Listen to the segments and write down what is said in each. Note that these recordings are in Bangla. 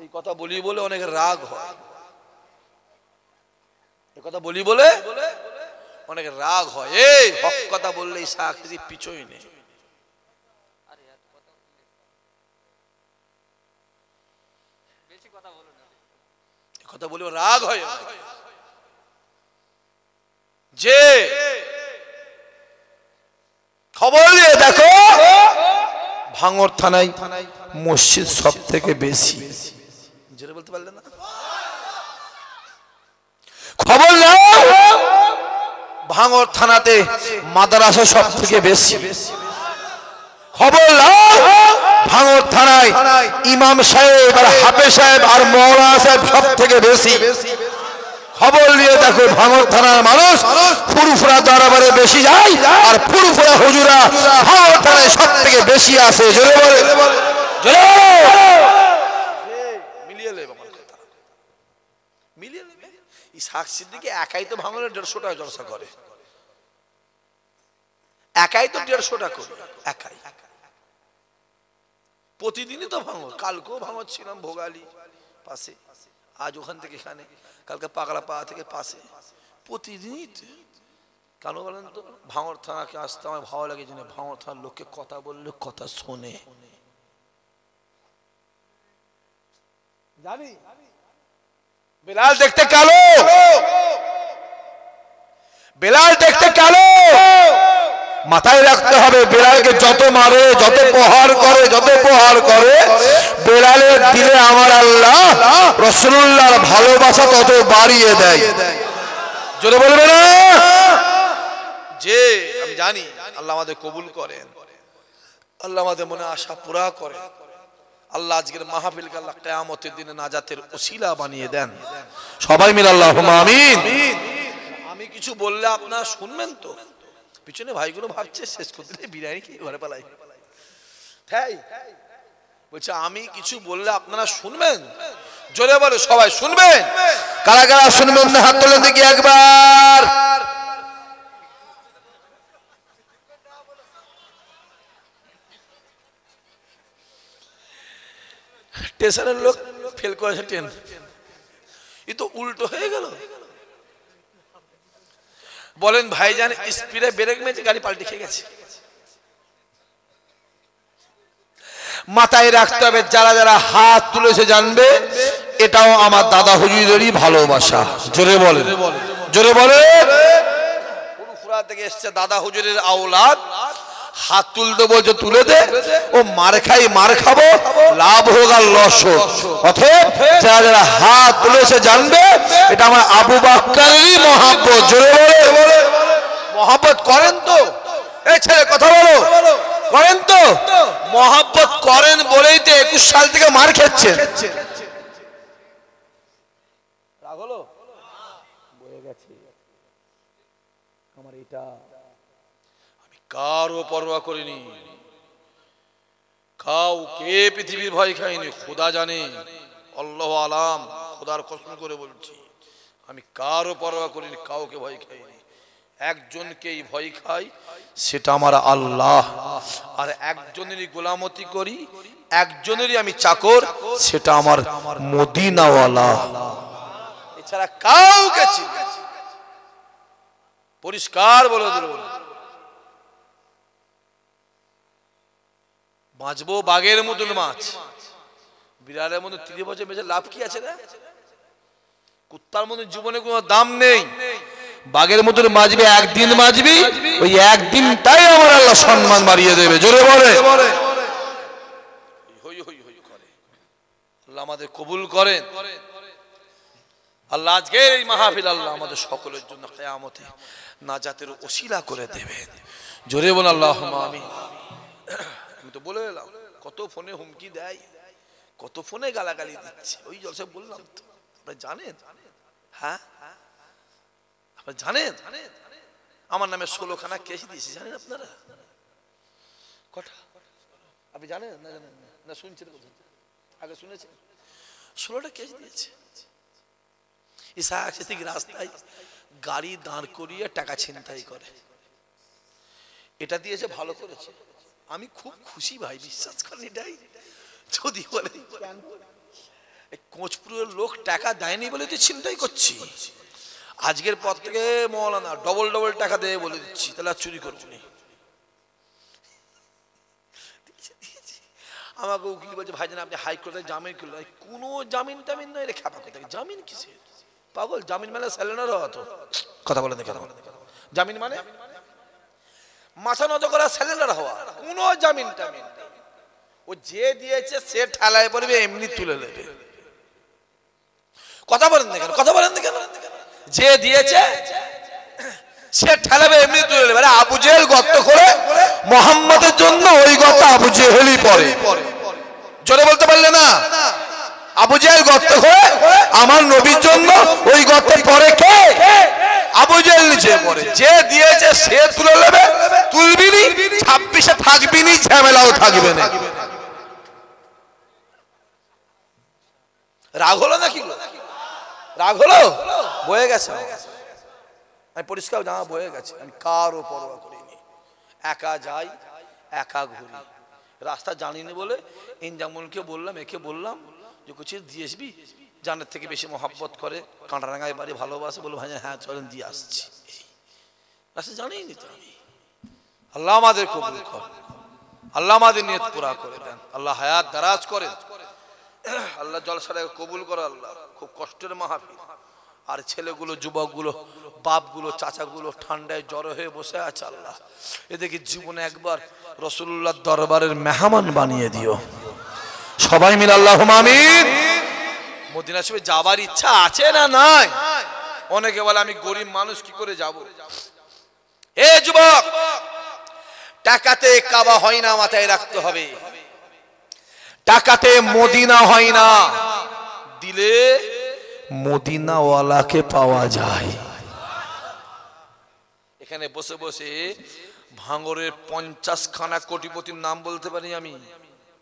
এই কথা বলি বলে অনেক রাগ হয়, এই কথা বলি বলে অনেক রাগ হয়। এই হক কথা বললে ঈসা আকৃতি পিছই নেই। কথা বলি রাগ হয় যে খবর নিয়ে দেখো ভাঙড় থানায় মসজিদ সব থেকে বেশি, জোরে বলতে পারলে না? খবর নাও ভাঙড় থানাতে মাদ্রাসা সব থেকে বেশি। খবর নাও ভাঙড় থানায় ইমাম সাহেব আর হাফেজ সাহেব আর মওলানা সাহেব সব থেকে বেশি। খবর নিয়ে দেখো ভাঙড় থানার মানুষ ফুরফুরা দরবারে বেশি যায় আর ফুরফুরা হুজুরা ভাঙড় থানায় সব থেকে বেশি আসে। জোরে বলে, জোরে মিলিয়ে নেবে আমার কথা, মিলিয়ে নেবে। এই শাক সিদ্দিকী একাই তো ভাঙড়ে 150 টাকা জলসা করে, একাই তো 150 টাকা করে, একাই প্রতিদিনই তো ভাঙড়। কালকেও ভাঙড় ছিলাম ভোগালী পাশে, আজ ওখান থেকে এখানে, কালকে পাগলা পাড়া থেকে পাশে, প্রতিদিনই। কেন বলেন তো? ভাঙড় থানাকে আসতে আমার ভালো লাগে, জন্য ভাঙড় থানার লোককে কথা বললে কথা শোনে। জানি বেলাল দেখতে কালো, বেলাল দেখতে কালো, মাথায় রাখতে হবে বেলালকে যত মারে, যত প্রহার করে, যত প্রহার করে, বেলালের দিলে আমার আল্লাহ রাসূলুল্লাহর ভালোবাসা তত বাড়িয়ে দেয়। জোরে বলবে না? যে আমি জানি আল্লাহ আমাদের কবুল করেন, আল্লাহ আমাদের মনে আশা পুরা করেন, আল্লাহ আজকের মাহফিলকে আল্লাহ কিয়ামতের দিনে নাজাতের ওসিলা বানিয়ে দেন। সবাই মিলে আল্লাহুম্মা আমিন। আমি কিছু বললে আপনারা শুনবেন তো? পিছনে ভাইগুলো ভাবছে শেষ করতে বিরিয়ানি খেয়ে ঘরে পালাই, তাই বলছে আমি কিছু বললে আপনারা শুনবেন? জোরে বলে সবাই শুনবেন। কারা কারা শুনবেন না হাত তোলেন দেখি একবার। স্টেশনের লোক ফেল করেছে ট্রেন, এ তো উল্টো হয়ে গেল। বলেন ভাইজান স্পিডে ব্রেক মেরেছে, গাড়ি পাল্টে খেয়ে গেছে। মাথায় রাখতে হবে যারা যারা হাত তুলেছে জানবে এটাও আমার দাদা হুজুরেরই ভালোবাসা। জোরে বলে, জোরে বলে। ফুরফুরা থেকে এসছে দাদা হুজুরের আওলাদ, হাত তুলতে বলছে তুলে দে, ও মার খাই মার খাবো, লাভ হোক আর লস হোক। অতএব যারা যারা হাত তুলেছে জানবে এটা আমার আবু বকরেরই মহব্বত। জোরে বলে, মহব্বত করেন তো? এই ছেলে কথা বলো, করেন তো? মহব্বত করেন বলেই তো 21 সাল থেকে মার খাচ্ছেন। রাগ হলো? বয়ে গেছে আমার এটা। আমি কারও পরোয়া করিনি, কাউকে পৃথিবীর ভয় খাইনি, খোদা জানে, আল্লাহু আলাম, খোদার কসম করে বলছি আমি কারও পরোয়া করিনি, কাউকে ভয় খাইনি। একজনকেই ভয় খাই, সেটা আমার আল্লাহ। আর একজনেরই গোলামতি করি, একজনেরই আমি চাকর, সেটা আমার মদিনাওয়ালা। এছাড়া কাউকে চিনি না। পরিষ্কার বলে দিল, বাঁচবো বাঘের মতন মাছ, বিড়ালের মতন 30 বছর বেঁচে লাভ কি আছে রে? কুত্তার মতন জীবনে কোনো দাম নেই, বাঘের মতন বাঁচবে, একদিন বাঁচবি, ওই একদিনটাই আমার আল্লাহ সম্মান বাড়িয়ে দেবে। জোরে বলে, হই হই হই করে আল্লাহ আমাদের কবুল করেন। আল্লাহ আজকের এই মাহফিল আল্লাহ আমাদের সকলের জন্য কিয়ামতে নাজাতের ওসিলা করে দেবে। জোরে বল আল্লাহুম্মা আমিন। আমি তো বলে এলাম, কত ফোনে হুমকি দেয়, কত ফোনে গালাগালি দিচ্ছে, ওই জলসা বললাম তো। আপনারা জানেন? হ্যাঁ আপনারা জানেন আমার নামে 16খানা কেস দিয়েছে, জানেন আপনারা? কটা আপনি জানেন না? জানেন না? শুনছেন? আগে শুনেছেন? 16টা কেস দিয়েছে। ঈসা আকৃতিক রাস্তায় গাড়ি দাঁড় করিয়ে টাকা ছিনতাই করে, এটা দিয়েছে, ভালো করেছে। আমি খুব খুশি ভাই, বিশ্বাস করেন। এটাই যদি বলে এই কোচপুরের লোক টাকা দেয়নি বলে তুই ছিনতাই করছি, আজকের পর থেকে মৌলানা ডবল ডবল টাকা দেবে বলে দিচ্ছি, তাহলে আর চুরি করবো না। আমাকে উকিল বলছে ভাইজান আপনি হাইকোর্টে জামিন করলেন, কোনো জামিন টামিন নয় রে খেপা কথা, জামিন কিসে পাগল, জামিন মানে স্যালেন্ডার হওয়া তো, কথা বলে দেখেন জামিন মানে মাথা নত করা স্যালেন্ডার হওয়া, কোনো জামিন টামিন নেই। ও যে দিয়েছে সে ঠেলায় পড়বে, এমনি তুলে নেবে, কথা বলেন দেখেন, কথা বলেন দেখেন, যে দিয়েছে সে ঠেলাবে এমনি তুলে নেবে। আবু জেহেল গর্ত করে মুহাম্মাদের জন্য, ওই গর্ত আবু জেহেলই পড়ে, জোরে বলতে পারলে না? আবু জেহেল গর্ত করে আমার নবীর জন্য, ওই গর্ত পড়ে কে? আবু জেহেল নিচে পড়ে, যে দিয়েছে সে তুলে নেবে, তুলবি নি 26-এ থাকবি নি, ঝামেলাও থাকবে না। রাগ হলো নাকি? রাগ হলো? বয়ে গেছে, আমি পরিষ্কার জামা বয়ে গেছে, আমি কারও পরোয়া করিনি, একা যাই একা ঘুরি, রাস্তা জানিনি বলে ইনজামুলকে বললাম, একে বললাম যে কিছু দিয়ে আসবি, জানের থেকে বেশি মহাব্বত করে, কাঁটারাঙ্গায় বাড়ি ভালোবাসে, বলবো ভাই হ্যাঁ চলেন দিয়ে আসছি, রাস্তা জানিনি তো আমি। আল্লাহ আমাদের কবুল করেন, আল্লাহ আমাদের নিয়ত পুরা করে দেন, আল্লাহ হায়াত দারাজ করেন, আল্লাহ জলসাটাকে কবুল করে। আল্লাহ খুব কষ্টের মাহফিল, আর ছেলেগুলো, যুবকগুলো, বাপগুলো, চাচাগুলো ঠান্ডায় জ্বর হয়ে বসে আছে, আল্লাহ এদেরকে জীবনে একবার রাসূলুল্লাহর দরবারের মেহমান বানিয়ে দিও, সবাই মিলে আল্লাহুম্মা আমিন। মদিনা শরীফে যাবার ইচ্ছা আছে না নাই? অনেকে বলে আমি গরিব মানুষ কি করে যাব। এ যুবক, টাকাতে কাবা হয় না, মাথায় রাখতে হবে, টাকাতে মদিনা হয় না, দিলে মদিনাওয়ালাকে পাওয়া যায়। এখানে বসে বসে ভাঙরের 50খানা কোটিপতির নাম বলতে পারি আমি,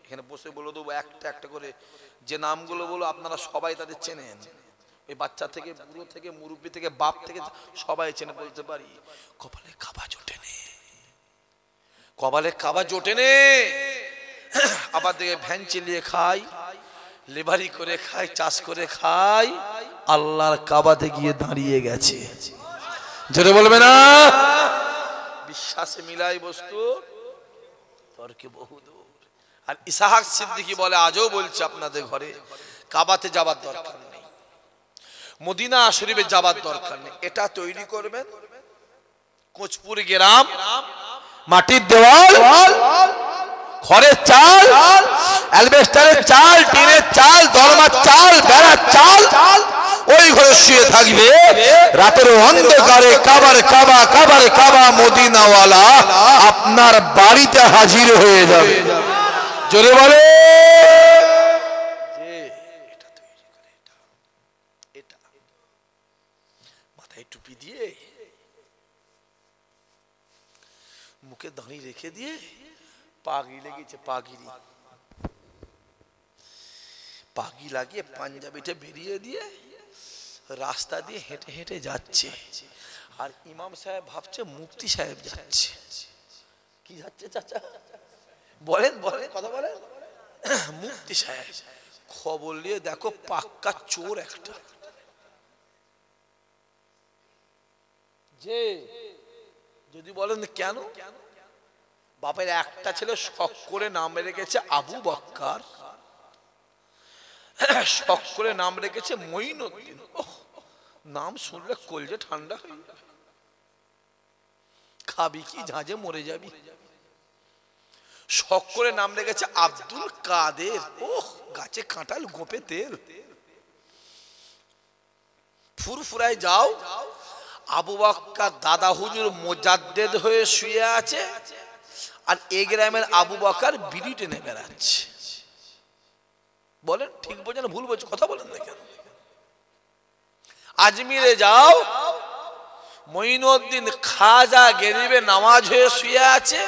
এখানে বসে বলে দেবো একটা একটা করে, যে নামগুলো বলো আপনারা সবাই তাদের চেনেন, ওই বাচ্চা থেকে বুড়ো থেকে মুরব্বী থেকে বাপ থেকে সবাই চেনে, বলতে পারি। কপালে কাবা জোটে নে, কপালে কাবা জোটে নে, আবার দেখে ভ্যান চালিয়ে খাই, লেবারি করে খাই, চাষ করে খাই, আল্লাহর কাবাতে গিয়ে দাঁড়িয়ে গেছে, জোরে বলবে না? বিশ্বাসে মিলাই বস্তু, তর্কে বহুদূর। আর ইসহাক সিদ্দিকী বলে, আজও বলছে আপনাদের ঘরে কাবাতে যাবার দরকার নেই, মদিনা শরীফে যাবার দরকার নেই, এটা তৈরি করবেন কোচপুর গ্রাম, মাটির দেওয়াল, খড়ের চাল, অ্যালবেস্টারের চাল, টিনের চাল, দরমার চাল, বেড়ার চাল, ওই ঘরে শুয়ে থাকবে, রাতের অন্ধকারে কাবার কাবা, কাবার কাবা, মদিনাওয়ালা আপনার বাড়িতে হাজির হয়ে যাবে, জোরে বলে। এটা মাথায় টুপি দিয়ে, মুখে দাঁড়িয়ে রেখে দিয়ে, পাগড়ি লেগেছে, পাগড়ি পাগড়ি লাগিয়ে পাঞ্জাবিটা বেরিয়ে দিয়ে রাস্তা দিয়ে হেঁটে হেঁটে যাচ্ছে, আর ইমাম সাহেব ভাবছে মুফতি সাহেব যাচ্ছে। কি যাচ্ছে চাচা? বলেন বলেন, কথা বলেন। মুফতি সাহেব। খবর নিয়ে দেখো পাক্কা চোর একটা, যে যদি বলেন কেন, বাপের একটা ছেলে শখ করে নাম রেখেছে আবু বক্কর, শখ করে নাম রেখেছে মঈনুদ্দিন। নাম শুনলে কলজে ঠান্ডা হয়ে যাবে, খাবি কি ঝাঁঝে মরে যাবি। শখ করে নাম রেখেছে আব্দুল কাদের, ওহ গাছে কাঁঠাল গোপে তেল। ফুরফুরায় যাও, আবু বক্কর দাদা হুজুর মুজাদ্দেদ হয়ে শুয়ে আছে, আর এ গ্রামের আবু বক্কর বিড়ি টেনে বেড়াচ্ছে। বলেন ঠিক বোঝেন ভুল বলছে, কথা বলেন না কেন? আজমিরে যাও, মঈনুদ্দিন খাজা গেরিবে নামাজ হয়ে শুয়ে আছে,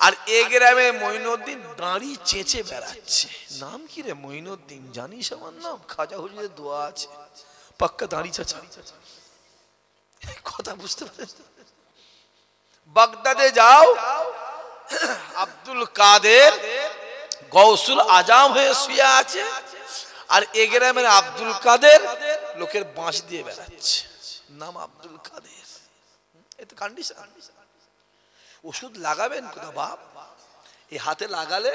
আর এ গ্রামে মঈনুদ্দিন দাঁড়ি চেঁচে বেড়াচ্ছে। নাম কি রে? মঈনুদ্দিন। জানিস আমার নাম? খাজা হুজুরের দোয়া আছে, পাক্কা দাঁড়ি চাচা। কথা বুঝতে পারেন? বাগদাদে যাও, আব্দুল কাদের গৌসুল আজম হয়ে শুয়ে আছে, আর এ গ্রামের আব্দুল কাদের লোকের বাঁশ দিয়ে বেড়াচ্ছে, নাম আব্দুল কাদের। এত কন্ডিশন। ওষুধ লাগাবেন কোথা বাপ? এই হাতে লাগালে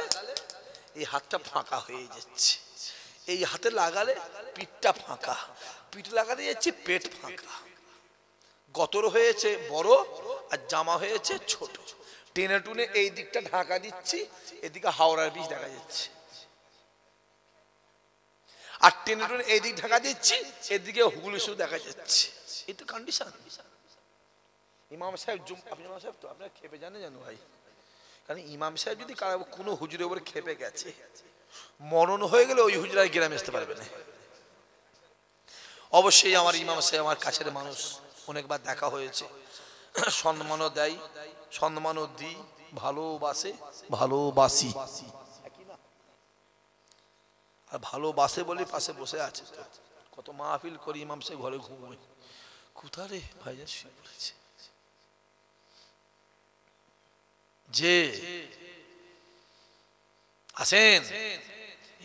এই হাতটা ফাঁকা হয়ে যাচ্ছে, এই হাতে লাগালে পিঠটা ফাঁকা, পিঠ লাগাতে যাচ্ছে পেট ফাঁকা, গতর হয়েছে বড় আর জামা হয়েছে ছোট, টেনে টুনে এই দিকটা ঢাকা দিচ্ছি, এদিকে হাওড়ার বীজ দেখা যাচ্ছে, আর টেনে টুনে এই দিক ঢাকা দিচ্ছি, এদিকে হুগলি শুধু দেখা যাচ্ছে। এই তো কন্ডিশন। ইমাম সাহেব আপনি ইমাম সাহেব তো আপনার খেপে জানে জানো ভাই, কারণ ইমাম সাহেব যদি কারো কোনো হুজুরের উপরে খেপে গেছে, মরণ হয়ে গেলে ওই হুজুর আর গ্রামে আসতে পারবে না। অবশ্যই আমার ইমাম সাহেব আমার কাছের মানুষ, অনেকবার দেখা হয়েছে, সম্মানও দেয়, সম্মানও দিই, ভালোবাসে, ভালোবাসি, আর ভালোবাসে বলে পাশে বসে আছে। কত মাহফিল করি, ইমাম সাহেব ঘরে ঘুমোয়, কোথা রে ভাইজান শুয়ে পড়েছে। যে আসেন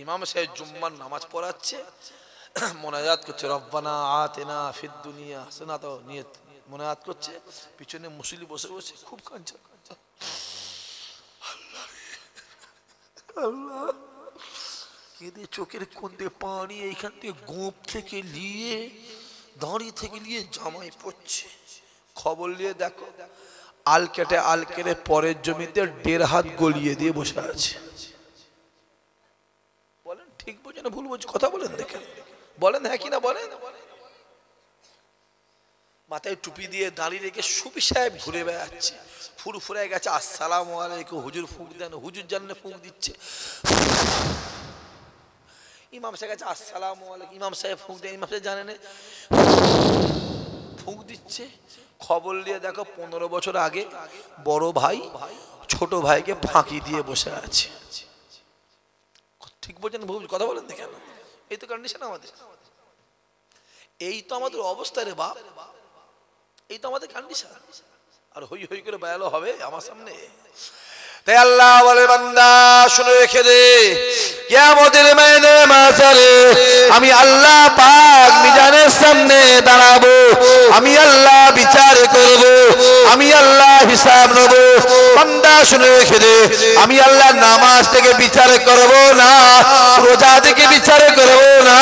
ইমাম সাহেব জুম্মার নামাজ পড়াচ্ছে, মোনাজাত করছে, রব্বানা আতিনা ফিদ দুনিয়া হাসানা, তো নিয়ত মোনাজাত করছে, পিছনে মুসল্লি বসে বসে খুব কাঁদছে, আল্লাহ কেঁদে চোখের কোণ দিয়ে পানি এইখান থেকে গোপ থেকে নিয়ে দাঁড়িয়ে থেকে নিয়ে জামাই পড়ছে। খবর নিয়ে দেখো আল কেটে পরের জমিতে 1.5 হাত গলিয়ে দিয়ে বসে আছে। বলেন ঠিক বোঝে না ভুল বোঝে? কথা বলেন দেখেন, বলেন হ্যাঁ কিনা বলেন। মাথায় টুপি দিয়ে দাঁড়িয়ে রেখে সুফি সাহেব ঘুরে বেড়াচ্ছে, ফুরফুরে গেছে, আসসালামু আলাইকুম হুজুর ফুঁক দেন, হুজুর জানলে ফুঁক দিচ্ছে। ইমাম সাহেব গেছে, আসসালামু আলাইকুম, ইমাম সাহেব ফুঁক দেন, ইমাম সাহেব জানেন ফুঁক দিচ্ছে। খবর নিয়ে দেখো 15 বছর আগে বড় ভাই ছোট ভাইকে ফাঁকি দিয়ে বসে আছে। ঠিক বলছেন ভুল কথা বলেন দেখেন। এই তো কন্ডিশন আমাদের, এই তো আমাদের অবস্থা রে বাপ, এই তো আমাদের কন্ডিশন। আর হই হই করে বেয়ালো হবে আমার সামনে। তাই আল্লাহ বলে বান্দা শুনে রেখে দে, কিয়ামতের ময়দানে মাসারে আমি আল্লাহ পাক মিজানের সামনে দাঁড়াবো, আমি আল্লাহ বিচার করব, আমি আল্লাহ হিসাব নেব। বান্দা শুনে রেখে দে, আমি আল্লাহ নামাজ থেকে বিচার করব না, রোজা থেকে বিচার করব না,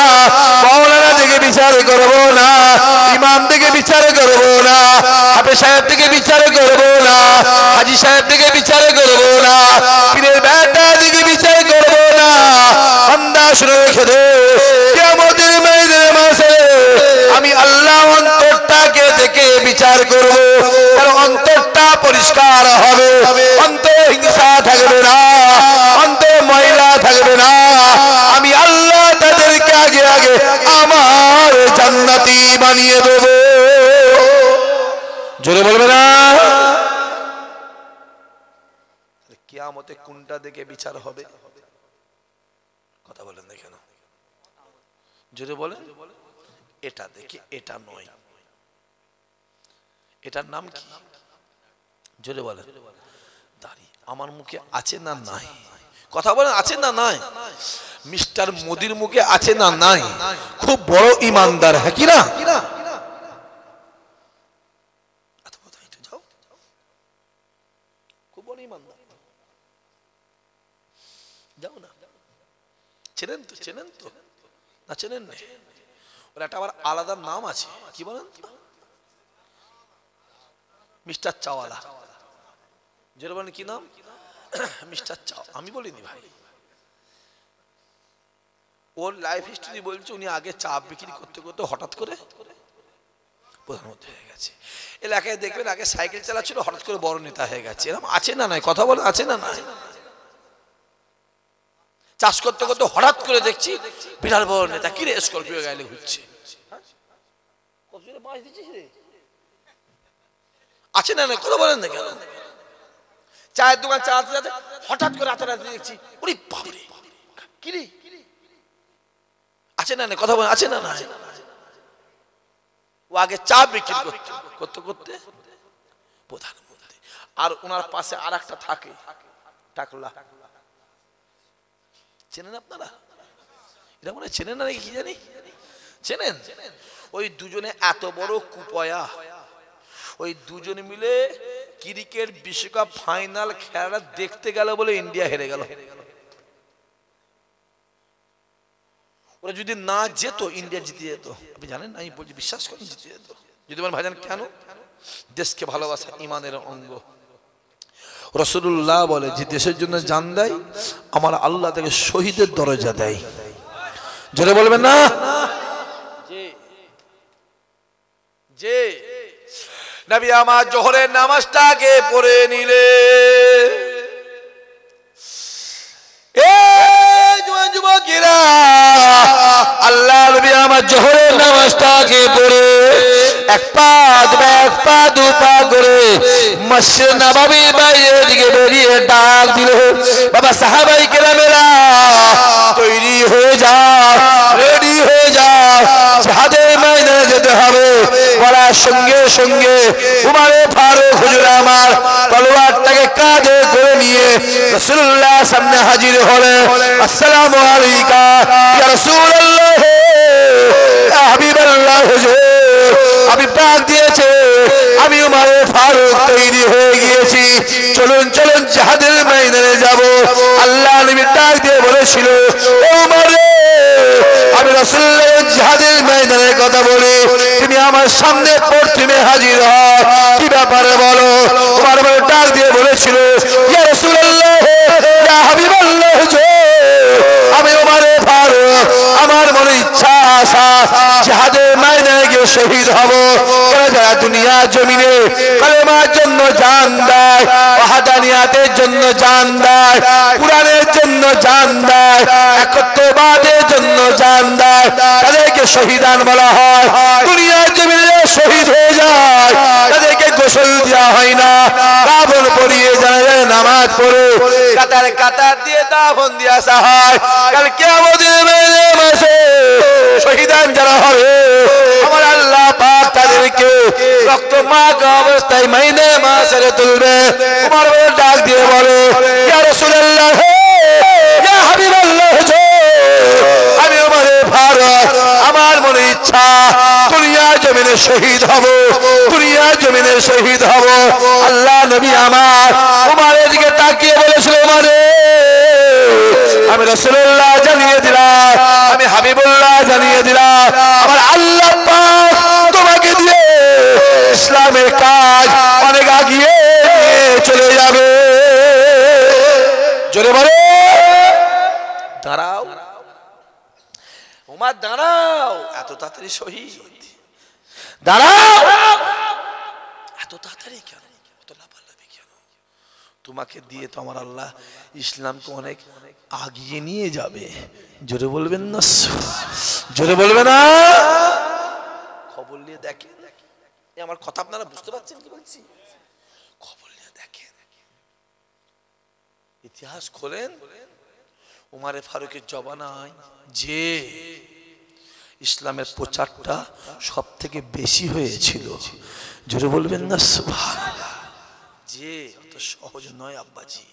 মাওলানা থেকে বিচার করব না, ইমাম থেকে বিচার করব না, হাফেজ সাহেব থেকে বিচার করব না, হাজী সাহেব থেকে বিচার করব না, পীরের বেটা থেকে বিচার করব না। বান্দা শুনে রেখে দে, কিয়ামতের ময়দানে মাসারে আমি আল্লাহ অন্তরটাকে দেখে বিচার করব, তার অন্তরটা পরিষ্কার হবে, অন্তরে হিংসা থাকবে না, অন্তরে ময়লা থাকবে না। আমি আল্লাহ তাদেরকে আগে আগে আমার জান্নাতি বানিয়ে দেব। জোরে বলবে না? কিয়ামতে কোনটা দেখে বিচার হবে? কথা বলেন না কেন? জোরে বলেন। এটা দেখে, এটা নয়। এটার নাম কি? জোরে বলেন। দাড়ি আমার মুখে আছে না নাই? কথা বলেন, আছে না নাই? মিস্টার মোদির মুখে আছে না নাই? খুব বড় ইমানদার, হ্যাঁ কি না? খুব বড় ইমানদার, যাও না। চেনেন তো? চেনেন তো না চেনেন না? ওর একটা আবার আলাদা নাম আছে, কি বলেন তো? মিস্টার চাওয়ালা। যেটা বলেন কি নাম? মিস্টার চাও। আমি বলিনি ভাই, ওর লাইফ হিস্টরি বলছে উনি আগে চা বিক্রি করতে করতে হঠাৎ করে প্রধানমন্ত্রী হয়ে গেছে। এলাকায় দেখবেন আগে সাইকেল চালাচ্ছিল, হঠাৎ করে বড় নেতা হয়ে গেছে। এরকম আছে না নাই? কথা বলেন, আছে না নাই? চাষ করতে করতে হঠাৎ করে দেখছি বিরাট বড় নেতা, কি রে স্করপিও গাইলে ঘুরছে। আছে না নাই? কথা বলেন না কেন? চায়ের দোকান চালাতে চালাতে হঠাৎ করে রাতে দেখছি, ওরে বাপরে কি রে, আছে না নাই? কথা বলেন, আছে না নাই? ও আগে চা বিক্রি করতে করতে করতে প্রধানমন্ত্রী। আর ওনার পাশে আর একটা থাকে টাকলা, চেনেন আপনারা? এটা মনে চেনেন না নাকি কি জানি, চেনেন? ওই দুজনে এত বড় কুপয়া, ওই দুজনে মিলে ক্রিকেট বিশ্বকাপ ফাইনাল খেলাটা দেখতে গেল বলে ইন্ডিয়া হেরে গেল। ওরা যদি না যেত ইন্ডিয়া জিতে যেত। আপনি জানেন? আমি বলছি বিশ্বাস করেন জিতে যেত। যদি বলেন ভাইজান কেন? দেশকে ভালোবাসা ইমানের অঙ্গ। রাসূলুল্লাহ বলে যে দেশের জন্য জান দেয় আমার আল্লাহ তাকে শহীদের দরজা দেয়। জোরে বলবেন না? যে নবী আমার জোহরের নামাজটাকে পড়ে নিলে, যুবকেরা আল্লাহ নবী আমার জোহরের নামাজটাকে পড়ে এক পা দু পা করে মসজিদ নববীর বাইরের দিকে বেরিয়ে ডাক দিল, বাবা সাহাবাই কেরামেরা তৈরি হয়ে যাও, রেডি হয়ে যাও, জিহাদের ময়দানে যেতে হবে। বলার সঙ্গে সঙ্গে উমরে ফারুক হুজুর আমার তলোয়ারটাকে কাঁধে করে নিয়ে রাসূলুল্লাহ সামনে হাজির হলেন। আসসালামু আলাইকা ইয়া রাসূলুল্লাহ, ইয়া হাবিবাল্লাহ হুজুর। আমি ডাক দিয়েছে, আমি উমরে ফারুক তৈরি হয়ে গিয়েছি, চলুন চলুন জিহাদের ময়দানে যাব। আল্লাহ নবী ডাক দিয়ে বলেছিল, ও উমরে আমি রাসূলুল্লাহ জিহাদের ময়দানের কথা বলি, তুমি আমার সামনে প্রথমে হাজির হও, কি ব্যাপারে বলো? উমর বলে ডাক দিয়ে বলেছিল, ইয়া রাসূলুল্লাহ, ইয়া হাবিবাল্লাহ হুজুর, আমি উমরে ফারুক আমার মনে ইচ্ছা আশা জিহাদের ময়দানে গিয়ে শহীদ হব। যারা দুনিয়া জমিনে কালেমার জন্য জান দেয়, ওয়াহদানিয়াতের জন্য জান দেয়, কুরআনের জন্য জান দেয়, একত্ববাদের জন্য জান দেয়, তাদেরকে শহীদান বলা হয়। দুনিয়ার জমিনে শহীদ হয়ে যায়, তাদেরকে গোসল দেওয়া হয় না, কাফন পরিয়ে জানাজার নামাজ পড়ে কাতার কাতার দিয়ে দাফন দিয়ে আসা হয়। কাল কিয়ামতের মাসে শহীদান যারা হবে আমার আল্লাহ পাক তাদেরকে রক্ত মাখা অবস্থায় মাইনে মাসে তুলবে। উমর বলে ডাক দিয়ে বলে, ইয়া রাসূলুল্লাহ, ইয়া হাবিবাল্লাহ হুজুর, আমি উমরে ফারুক আমার মনে ইচ্ছা দুনিয়ার জমিনে শহীদ হব, দুনিয়ার জমিনে শহীদ হব। আল্লাহ নবী আমার উমরের দিকে তাকিয়ে বলেছিল, উমরে আমি রাসূলুল্লাহ জানিয়ে দিলাম, আমি হাবিবুল্লাহ জানিয়ে দিলাম, আমার আল্লাহ পাক তোমাকে দিয়ে ইসলামের কাজ অনেক আগিয়ে নিয়ে চলে যাবে। জোরে বলে দাঁড়াও উমর, দাঁড়াও, এত তাড়াতাড়ি শহীদ, দাঁড়াও, এত তাড়াতাড়ি কেন, এত লাফালাফি কেন? তোমাকে দিয়ে তো আমার আল্লাহ ইসলামকে অনেক আগিয়ে নিয়ে যাবে। জোরে বলবেন না? জোরে বলবে না? খবর নিয়ে দেখেন, আমার কথা আপনারা বুঝতে পারছেন কি বলছি? খবর নিয়ে দেখেন, ইতিহাস খোলেন, উমরে ফারুকের জমানায় যে ইসলামের প্রচারটা সব থেকে বেশি হয়েছিল। জোরে বলবেন না সুবহানাল্লাহ? যে অত সহজ নয় আব্বাজি,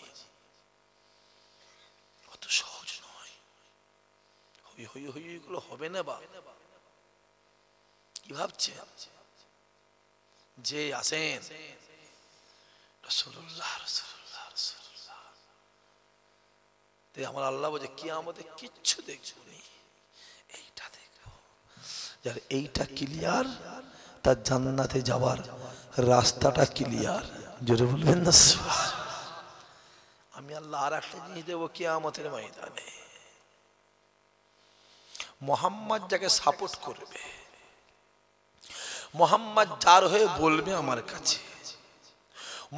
অত সহজ নয়। হই হই হই এগুলো হবে না বা কি ভাবছে? যে আসেন রাসূলুল্লাহ রাসূলুল্লাহ রাসূলুল্লাহ, আমার আল্লাহ বলে কিয়ামতে কিচ্ছু দেখবো নি, এইটা দেখবো। যার এইটা ক্লিয়ার তার জান্নাতে যাওয়ার রাস্তাটা ক্লিয়ার। জোরে বলবেন না সুবহানাল্লাহ? আমি আল্লাহ আর একটা জিনিস দেবো কিয়ামতের ময়দানে, মুহাম্মদ যাকে সাপোর্ট করবে, মুহাম্মদ যার হয়ে বলবে আমার কাছে,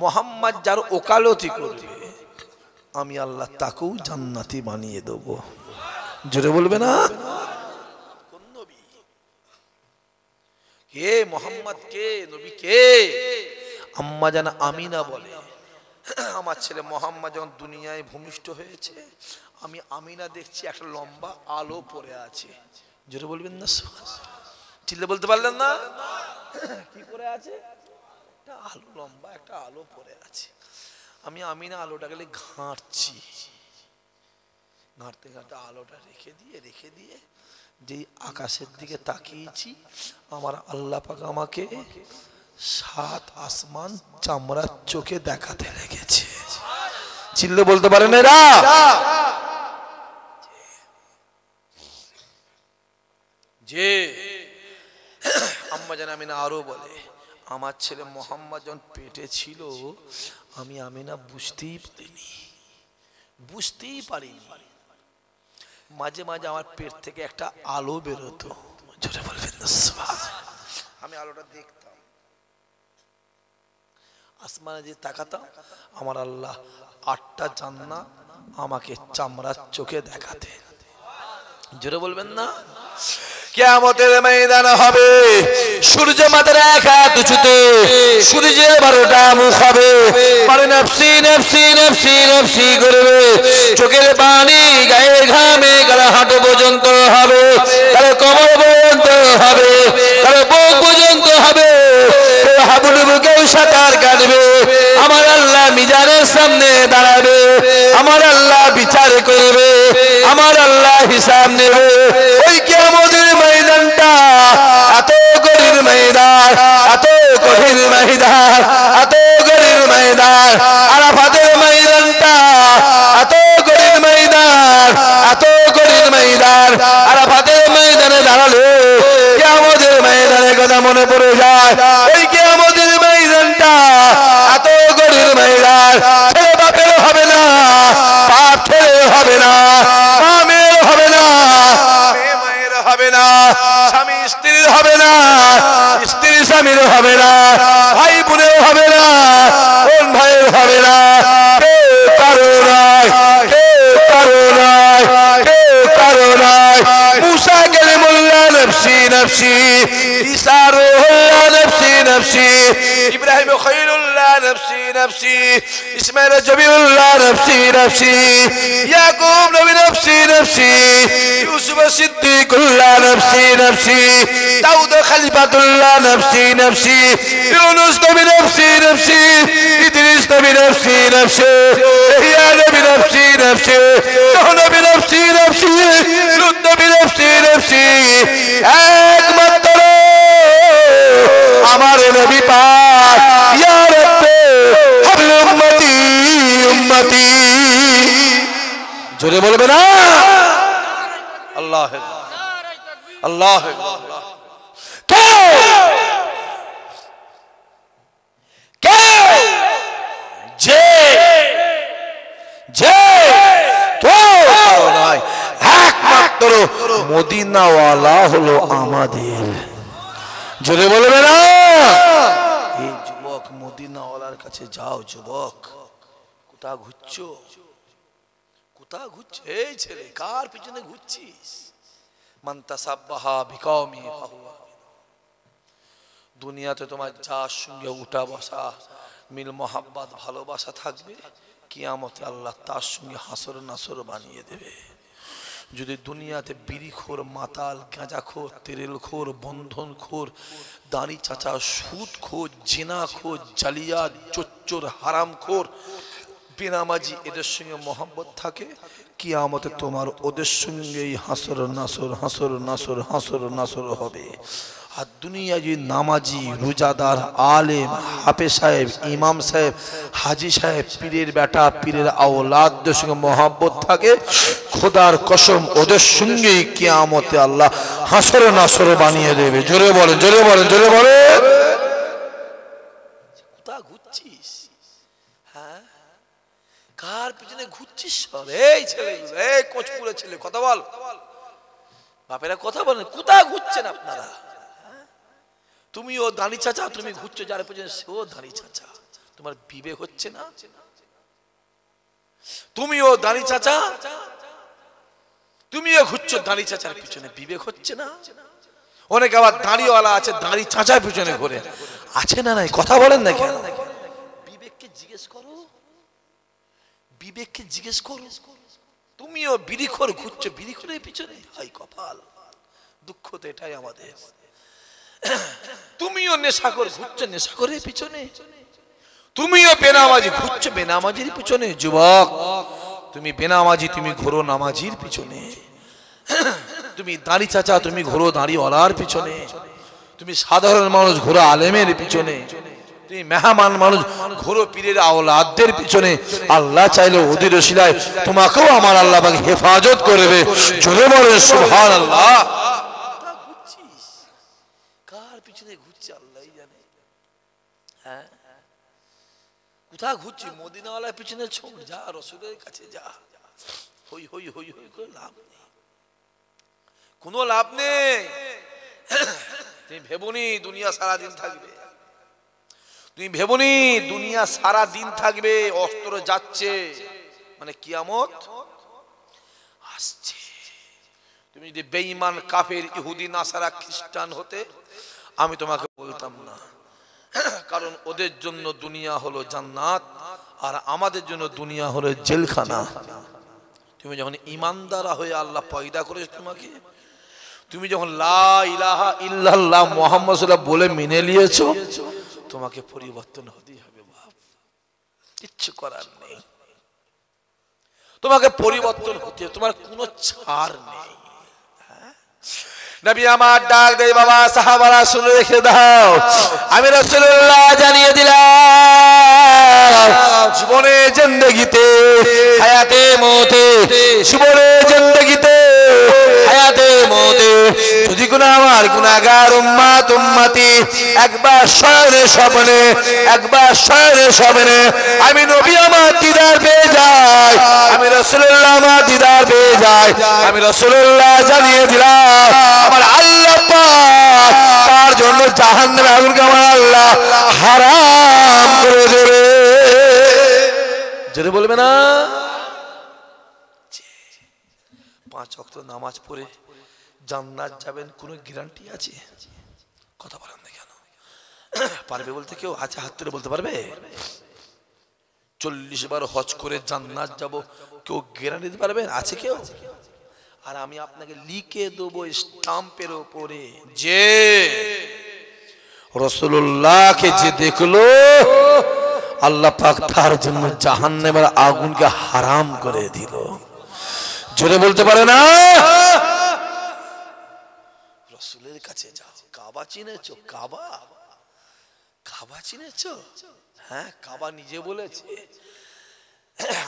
মুহাম্মদ যার ওকালতি করবে, আমি আল্লাহ তাকেও জান্নাতি বানিয়ে দেব। জোরে বলবে না? কোন নবী কে? মুহাম্মদ কে? নবী কে? আম্মা জান আমিনা বলে, আমার ছেলে মুহাম্মদ যখন দুনিয়ায় ভূমিষ্ঠ হয়েছে, আমি আমিনা দেখছি একটা লম্বা আলো পড়ে আছে। জোরে বলবেন না? চিল্লে বলতে পারলেন না? কি পড়ে আছে? একটা আলো, লম্বা একটা আলো পড়ে আছে। আমি আমিনা আলোটা গেলে ঘাঁটছি, ঘাঁটতে ঘাঁটতে আলোটা রেখে দিয়ে যেই আকাশের দিকে তাকিয়েছি, আমার আল্লাহ পাক আমাকে 7 আসমান চামড়ার চোখে দেখাতে লেগেছে। চিল্লে বলতে পারেন এরা? যে আম্মা জান আমিনা আরো বলে, আমার ছেলে মোহাম্মদ যখন পেটে ছিল, আমি আমিনা বুঝতেই পারিনি। মাঝে মাঝে আমার পেট থেকে একটা আলো বেরোতো, জোরে বলবেন না সুবহানাল্লাহ। আমি আলোটা দেখতাম, আসমানে যে তাকাতাম, আমার আল্লাহ 8টা জান্নাত আমাকে চামড়ার চোখে দেখাতে। জোরে বলবেন না? কিয়ামতের ময়দান হবে, সূর্য মাথার এক হাত উঁচুতে, সূর্যের 12টা মুখ হবে, মানে নফসি নফসি নফসি নফসি করবে, চোখের পানি গায়ে ঘামে গলা হাঁটু পর্যন্ত হবে, তার কোমর পর্যন্ত হবে, তার বুক পর্যন্ত হবে, হাবুডুবু কেউ সাঁতার কাটবে। আমার আল্লাহ মিজানের সামনে দাঁড়াবে, আমার আল্লাহ বিচার করবে, আমার আল্লাহ হিসাব নেবে। ওই কিয়ামতের ময়দানটা এত গভীর ময়দান, এত গভীর ময়দান, এত গভীর ময়দান। আরাফাতের ময়দানটা এত গভীর ময়দান, এত গভীর ময়দান। আরাফাতের ময়দানে দাঁড়ালে কিয়ামতের ময়দানের কথা মনে পড়ে যায়। ওই কিয়ামতের ময়দানটা এত গভীর ময়দান, ছেলে বাপের হবে না, বাপ ছেলে হবে না, মা মেয়ের হবে না, মেয়ে মায়ের হবে না, স্বামী স্ত্রীর হবে না, স্ত্রী স্বামীর হবে না, ভাই বোনের হবে না, বোন ভাইয়ের হবে না, কেউ কারো নাই, কেউ কারো নাই, কেউ কারো নাই। মুসা কালিমুল্লাহ নফসি নফসি, ঈসা রূহুল্লাহ নফসি নফসি, ইব্রাহিম খলিলুল্লাহ নফসি নফসি, ইসমাঈল জবিউল্লাহ নফসি নফসি, ইয়াকুব নবী নফসি নফসি, ইউসুফ সিদ্দিকুল্লাহ নফসি নফসি, দাউদ খলিফাতুল্লাহ নফসি নফসি, ইউনুস নবী নফসি নফসি, ইদ্রিস নবী নফসি নফসি, ইহইয়া নবী নফসি নফসি, নূহ নবী নফসি নফসি, লূত নবী নফসি নফসি। একমাত্র আমার নবী পাক, ইয়া রাব্বি হাবল উম্মতি উম্মতি। জোরে বলবে না? আল্লাহ আল্লাহ আল্লাহ। একমাত্র মদিনাওয়ালা হলো আমাদের। জোরে বলবে না? এই যুবক, মদিনাওয়ালার কাছে যাও। যুবক, কোথা ঘুরছো? কোথা ঘুরছো? এই ছেলে, কার পিছনে ঘুরছিস? মান তাসাব্বাহা বিকওমি ফাহুয়া। দুনিয়াতে তোমার যার সঙ্গে উঠা বসা, মিল মোহাব্বত ভালোবাসা থাকবে, কিয়ামতে আল্লাহ তার সঙ্গে হাসর নাসর বানিয়ে দেবে। যদি দুনিয়াতে বিড়িখোর, মাতাল, গাঁজাখোর, তেরেলখোর, বন্ধনখোর, দাড়ি চাচা, সুদখোর, জিনাখোর, জালিয়াত, চোর, হারামখোর, বেনামাজি, এদের সঙ্গে মোহাব্বত থাকে, কিয়ামতে তোমার ওদের সঙ্গেই হাসর নাসর হাসর নাসর হাসর নাসর হবে। আর দুনিয়া যদি নামাজি, রোজাদার, আলেম, হাফেজ সাহেব, ইমাম সাহেব, হাজি সাহেব, পীরের বেটা, পীরের আওলাদদের সঙ্গে মোহাব্বত থাকে, খোদার কসম ওদের সঙ্গেই কিয়ামতে আল্লাহ হাসর নাসর বানিয়ে দেবে। জোরে বলেন, জোরে বলেন, জোরে বলেন। কোথা ঘুরছিস? হ্যাঁ, কার পিছনে ঘুরছিস সব? এই ছেলে, এই কোচপুরে ছেলে, কথা বল। বাপেরা কথা বলেন, কোথা ঘুরছেন আপনারা? তুমিও দাঁড়ি চাচা, তুমি ঘুরছো যার পেছনে, সেও দাঁড়ি চাচা। তোমার বিবেক হচ্ছে না? তুমিও দাঁড়ি চাচা, তুমিও ঘুরছো দাঁড়ি চাচার পিছনে, বিবেক হচ্ছে না? অনেক আবার দাঁড়িওয়ালা আছে, দাঁড়ি চাচার পিছনে ঘুরে, আছে না নাই? কথা বলেন না কেন? বিবেককে জিজ্ঞেস করো, বিবেককে জিজ্ঞেস করো। তুমিও বিড়িখোর ঘুরছো বিড়িখোরের পিছনে, হাই কপাল। দুঃখ তো এটাই আমাদের। তুমিও নেশাখোর ঘুরছো নেশাখোরের পিছনে, তুমিও বেনামাজি ঘুরছো বেনামাজির পিছনে। যুবক, তুমি বেনামাজি তুমি ঘোরো নামাজির পিছনে, তুমি দাঁড়ি চাচা তুমি ঘোরো দাঁড়িওয়ালার পিছনে, তুমি সাধারণ মানুষ ঘোরো আলেমের পিছনে, তুমি মেহমান মানুষ ঘোরো পীরের আওলাদদের পিছনে। আল্লাহ চাইলে ওদের ওসিলায় তোমাকেও আমার আল্লাহ পাক হেফাজত করবে। জোরে বলেন সুবহানাল্লাহ। কার পিছনে ঘুরছে আল্লাহই জানে। হ্যাঁ, কোথা ঘুরছি? মদিনাওয়ালার পিছনে ছোট, যা রসুলের কাছে যা। হই হই হই হই করে লাভ নেই, কোনো লাভ নেই। তুমি ভেবনি দুনিয়া সারাদিন থাকবে, তুমি ভেবনি দুনিয়া সারা দিন থাকবে। অস্ত্র যাচ্ছে মানে কিয়ামত আসছে। তুমি যদি বেঈমান কাফের ইহুদি নাসারা খ্রিস্টান হতে আমি তোমাকে বলতাম না, কারণ ওদের জন্য দুনিয়া হলো জান্নাত আর আমাদের জন্য দুনিয়া হলো জেলখানা। তুমি যখন ইমানদার হয়ে আল্লাহ পয়দা করেছে তোমাকে, তুমি যখন লা ইলাহা ইল্লাল্লাহ মুহাম্মদ রাসূলুল্লাহ বলে মেনে নিয়েছো, তোমাকে পরিবর্তন হতেই হবে বাপ, কিচ্ছু করার নেই। তোমাকে পরিবর্তন হতে, তোমার কোনো ছাড় নেই। নবী আমার ডাক দেয়, বাবা সাহাবারা শুনে রেখে দাও, আমি রাসূলুল্লাহ জানিয়ে দিলাম, জীবনে জিন্দেগিতে হায়াতে মওতে, জীবনে জিন্দেগিতে হায়াতে মওতে যদি কোনো আমার গুনাহগার উম্মত উম্মতি একবার শয়রে স্বপ্নে, একবার শয়রে স্বপ্নে আমি নবী আমার দিদার পেয়ে যাই, আমি রাসূলুল্লাহ আমার দিদার পেয়ে যাই, আমি রাসূলুল্লাহ জানিয়ে দিলাম আমার আল্লাহ পাক তার জন্য জাহান্নামের আগুনকে আমার আল্লাহ হারাম করে দেবে। জোরে বলবে না? 5 ওয়াক্ত নামাজ পড়ে জান্নাত যাবেন কোনো গ্যারান্টি আছে? কথা বলেন না কেন? পারবে বলতে কেউ আছে? হাত তুলে বলতে পারবে? 40 বার হজ করে জান্নাত যাব কেউ গ্যারান্টি দিতে পারবে? আছে কেউ? আর আমি আপনাকে লিখে দেবো স্টাম্পের উপরে যে রাসূলুল্লাহকে যে দেখলো আল্লাহ পাক তার জন্য জাহান্নামের আগুনকে হারাম করে দিল। জোরে বলতে পারে না? রাসূলের কাছে যাও। কাবা চিনেছো? কাবা, কাবা চিনেছো? হ্যাঁ, কাবা নিজে বলেছে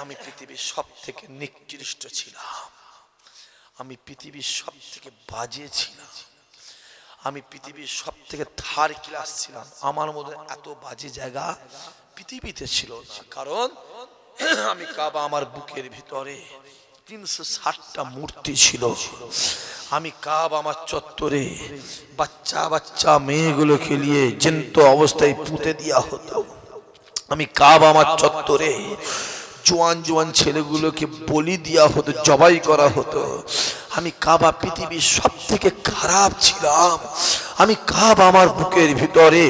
আমি পৃথিবীর সব থেকে নিকৃষ্ট ছিলাম, আমি পৃথিবীর সব থেকে বাজে ছিলাম, আমি পৃথিবীর সব থেকে থার্ড ক্লাস ছিলাম, আমার মধ্যে এত বাজে জায়গা পৃথিবীতে ছিল না। কারণ আমি কাবা আমার বুকের ভিতরে 360টা মূর্তি ছিল, আমি কাবা আমার চত্বরে বাচ্চা বাচ্চা মেয়েগুলোকে নিয়ে জ্যান্ত অবস্থায় পুঁতে দেওয়া হতো, আমি কাবা আমার চত্বরে জোয়ান জোয়ান ছেলেগুলোকে বলি দেওয়া হতো, জবাই করা হতো, আমি কাবা পৃথিবীর সব থেকে খারাপ ছিলাম, আমি কাবা আমার বুকের ভিতরে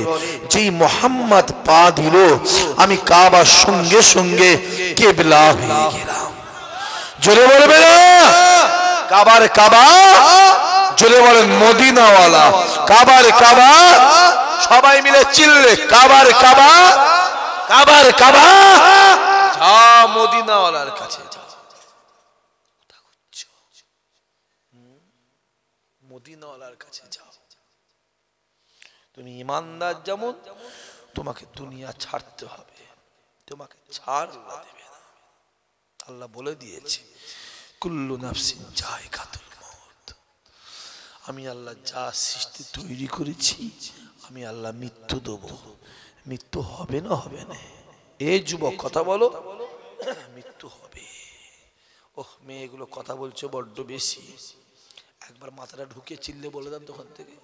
যেই মোহাম্মদ পা দিল আমি কাবার সঙ্গে সঙ্গে কেবলা হয়ে গেলাম। জোরে বলবে না? কাবার কাবা, জোরে বলেন মদিনাওয়ালা, কাবার কাবা, সবাই মিলে চিল্লে কাবার কাবা, কাবার কাবা, যা মদিনাওয়ালার কাছে যাও। মদিনাওয়ালার কাছে যাও। তুমি ইমানদার যেমন তোমাকে দুনিয়া ছাড়তে হবে, তোমাকে ছাড় আল্লাহ দেবে না। আল্লাহ বলে দিয়েছে কুল্লু নাফসিন যায়কাতুল মউত, আমি আল্লাহ যা সৃষ্টি তৈরি করেছি আমি আল্লাহ মৃত্যু দেব, মৃত্যু হবে না হবে না? এই যুবক কথা বলো, মৃত্যু হবে। ওহ মেয়েগুলো কথা বলছো বড্ড বেশি, একবার মাথাটা ঢুকে চিল্লে বলে দেন তখন থেকে।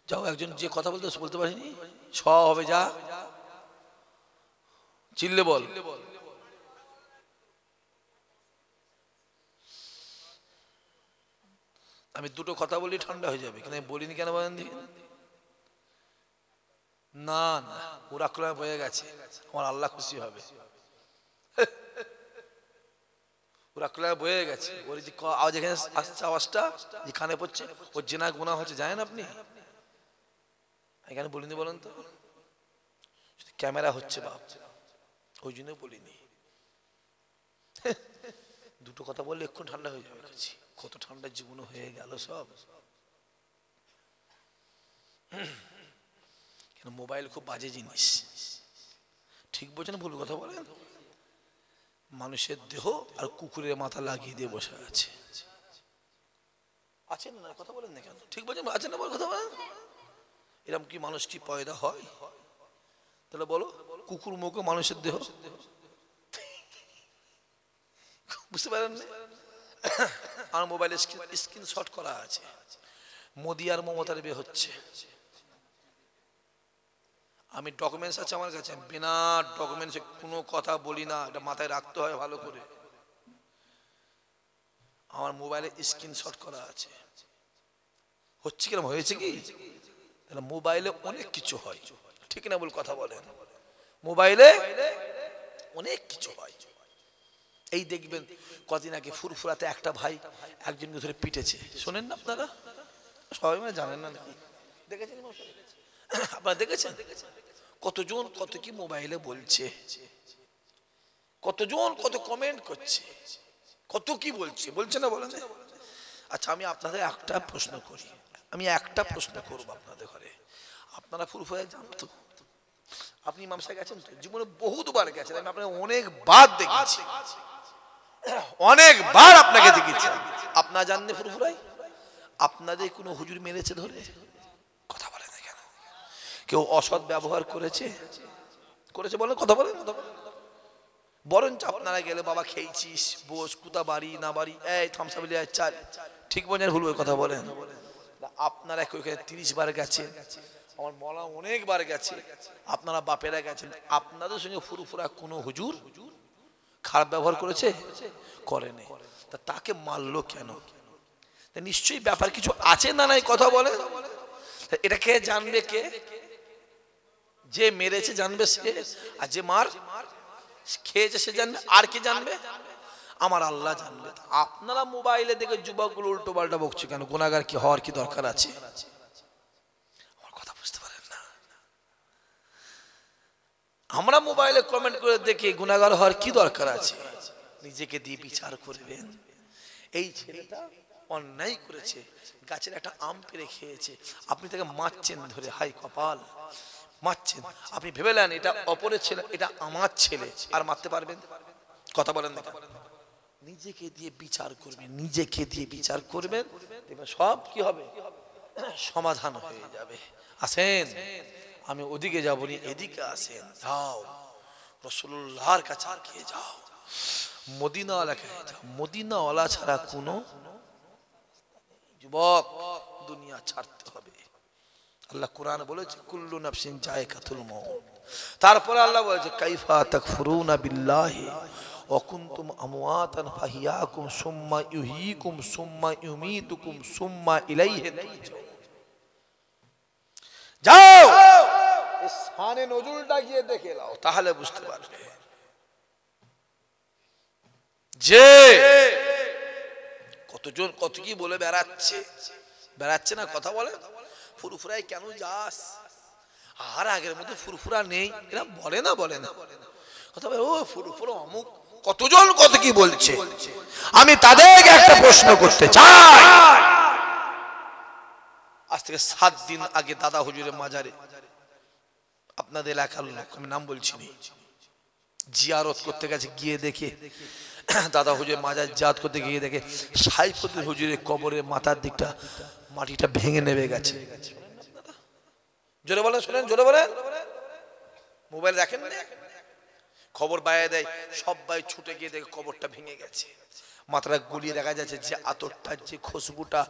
যাও, একজন যে কথা বলতে বলতে পারিনি সব হবে, যা চিল্লে বল। আমি দুটো কথা বলি ঠান্ডা হয়ে যাবে, কিন্তু বলিনি কেন বলেন দেখি? না না, ওরা ক্লাব হয়ে গেছে, আমার আল্লাহ খুশি হবে। ওরা ক্লাব হয়ে গেছে, ওর যে আওয়াজ এখানে আসছে, আওয়াজটা যে কানে পড়ছে, ওর জেনা গুনাহ হচ্ছে, জানেন আপনি? এখানে বলিনি বলেন তো? ক্যামেরা হচ্ছে বাপ, ওই জন্য বলিনি। দুটো কথা বললে এক্ষুন ঠান্ডা হয়ে যাবে। কত ঠান্ডা জীবন হয়ে গেল সব। কেন মোবাইল খুব বাজে জিনিস। ঠিক বলছেন ভুল কথা বলেন? মানুষের দেহ আর কুকুরের মাথা লাগিয়ে দিয়ে বসে আছে। আছেন না কথা বলেন না কেন? ঠিক বলছেন, আছেন না কথা বলেন? এরকম কি মানুষ কি পয়দা হয়? তাহলে বলো কুকুর মুখে মানুষের দেহ, বুঝতে পারেন না? আমার মোবাইলে স্ক্রিনশট করা আছে, মোদি আর মমতার বিয়ে হচ্ছে। আমি ডকুমেন্টস আছে আমার কাছে, বিনা ডকুমেন্টসে কোনো কথা বলি না, এটা মাথায় রাখতে হয় ভালো করে। আমার মোবাইলে স্ক্রিনশট করা আছে। হচ্ছে কিরকম হয়েছে কি? তাহলে মোবাইলে অনেক কিছু হয়, ঠিক না? বল কথা বলেন, মোবাইলে অনেক কিছু হয়। এই দেখবেন কদিন আগে ফুরফুরাতে একটা ভাই একজনকে ধরে পিটেছে, শোনেন না আপনারা? সবাই মানে জানেন না নাকি? দেখেছেন আপনারা? দেখেছেন কতজন কত কি মোবাইলে বলছে, কতজন কত কমেন্ট করছে, কত কি বলছে, বলছে না বলেন? আচ্ছা আমি আপনাদের একটা প্রশ্ন করি, আমি একটা প্রশ্ন করবো আপনাদের ঘরে, আপনারা ফুরফুরায় যান তো? আপনি ইমাম সাহেব গেছেন তো? জীবনে বহুতবার গেছেন, আমি আপনাকে অনেকবার দেখেছি, অনেকবার আপনাকে দেখেছি। আপনারা জানেন ফুরফুরায় আপনাদের কোনো হুজুর মেরেছে ধরে? কথা বলে না কেন? কেউ অসৎ ব্যবহার করেছে? করেছে বলেন, কথা বলেন। বরঞ্চ আপনারা গেলে বাবা খেয়েছিস, বস, কুতা বাড়ি না বাড়ি, এই থামসাবিলি চাল, ঠিক বলেন ভুল কথা বলেন? আপনারা ওইখানে 30 বার গেছেন, আমার মলা অনেকবার গেছে, আপনারা বাপেরা গেছেন, আপনাদের সঙ্গে ফুরফুরা কোনো হুজুর খারাপ ব্যবহার করেছে? করেনি। তা তাকে মারলো কেন? নিশ্চয়ই ব্যাপার কিছু আছে না নাই? কথা বলে। এটা কে জানবে? কে যে মেরেছে জানবে সে, আর যে মার খেয়েছে সে জানবে। আর কি জানবে? আমার আল্লাহ জানবে। আপনারা মোবাইলে দেখে যুবকগুলো উল্টো পাল্টা বকছে কেন? গুনাহগার কি হওয়ার কি দরকার আছে? আমার কথা বুঝতে পারেন না? আমরা মোবাইলে কমেন্ট করে দেখে গুনাহগার হওয়ার কি দরকার আছে? নিজেকে দিয়ে বিচার করবেন। এই ছেলেটা অন্যায় করেছে, গাছের একটা আম পেড়ে খেয়েছে, আপনি তাকে মারছেন ধরে, হাই কপাল, মারছেন। আপনি ভেবেলেন এটা অপরের ছেলে, এটা আমার ছেলে, আর মারতে পারবেন? কথা বলেন না? নিজেকে দিয়ে বিচার করবেন, নিজেকে দিয়ে বিচার করবেন, দেখবেন সব কি হবে, সমাধান হয়ে যাবে। আসেন, আমি ওদিকে যাবনি, এদিকে আসেন, যাও রাসূলুল্লাহর কাছে গিয়ে যাও, মদিনাওয়ালা কাছে যাও। মদিনাওয়ালা ছাড়া কোনো যুবক দুনিয়া ছাড়তে হবে। আল্লাহ কোরআন বলেছে কুল্লু নাফসিন যায়কাতুল মউত। তারপরে আল্লাহ বলেছে কাইফা তাকফুরুনা বিল্লাহি ওয়া কুনতুম আমওয়াতান ফাহিয়াকুম সুম্মা ইউহয়িকুম সুম্মা ইউমীতুকুম সুম্মা ইলাইহি তুরজাউন। যাও এই শানে নজরুলটা গিয়ে দেখে নাও, তাহলে বুঝতে পারবে যে কতজন কত কি বলে বেড়াচ্ছে, বেড়াচ্ছে না? কথা বলে ফুরফুরায় কেন যাস? আর আগের মধ্যে ফুরফুরা নেই, এরা বলে না, বলে না কথা বলে, ও ফুরফুরা অমুক, কতজন কত কি বলছে। আমি তাদেরকে একটা প্রশ্ন করতে চাই। আজ থেকে 7 দিন আগে দাদা হুজুরের মাজারে, আপনাদের এলাকার লোক, আমি নাম বলছি না, জিয়ারত করতে গেছে, গিয়ে দেখে দাদা হুজুরের মাজার জিয়ারত করতে গিয়ে দেখে সাইফুদ্দিন হুজুরের কবরের মাথার দিকটা মাটিটা ভেঙে নেমে গেছে। জোরে বলেন, শোনেন, জোরে বলেন। মোবাইল দেখেন না, খবর বাইরে দেয়, সবাই ছুটে গিয়ে দেখে কবরটা ভেঙে গেছে, মাথাটা গুলিয়ে দেখা যাচ্ছে যে আতরটা, যে খুশবুটা,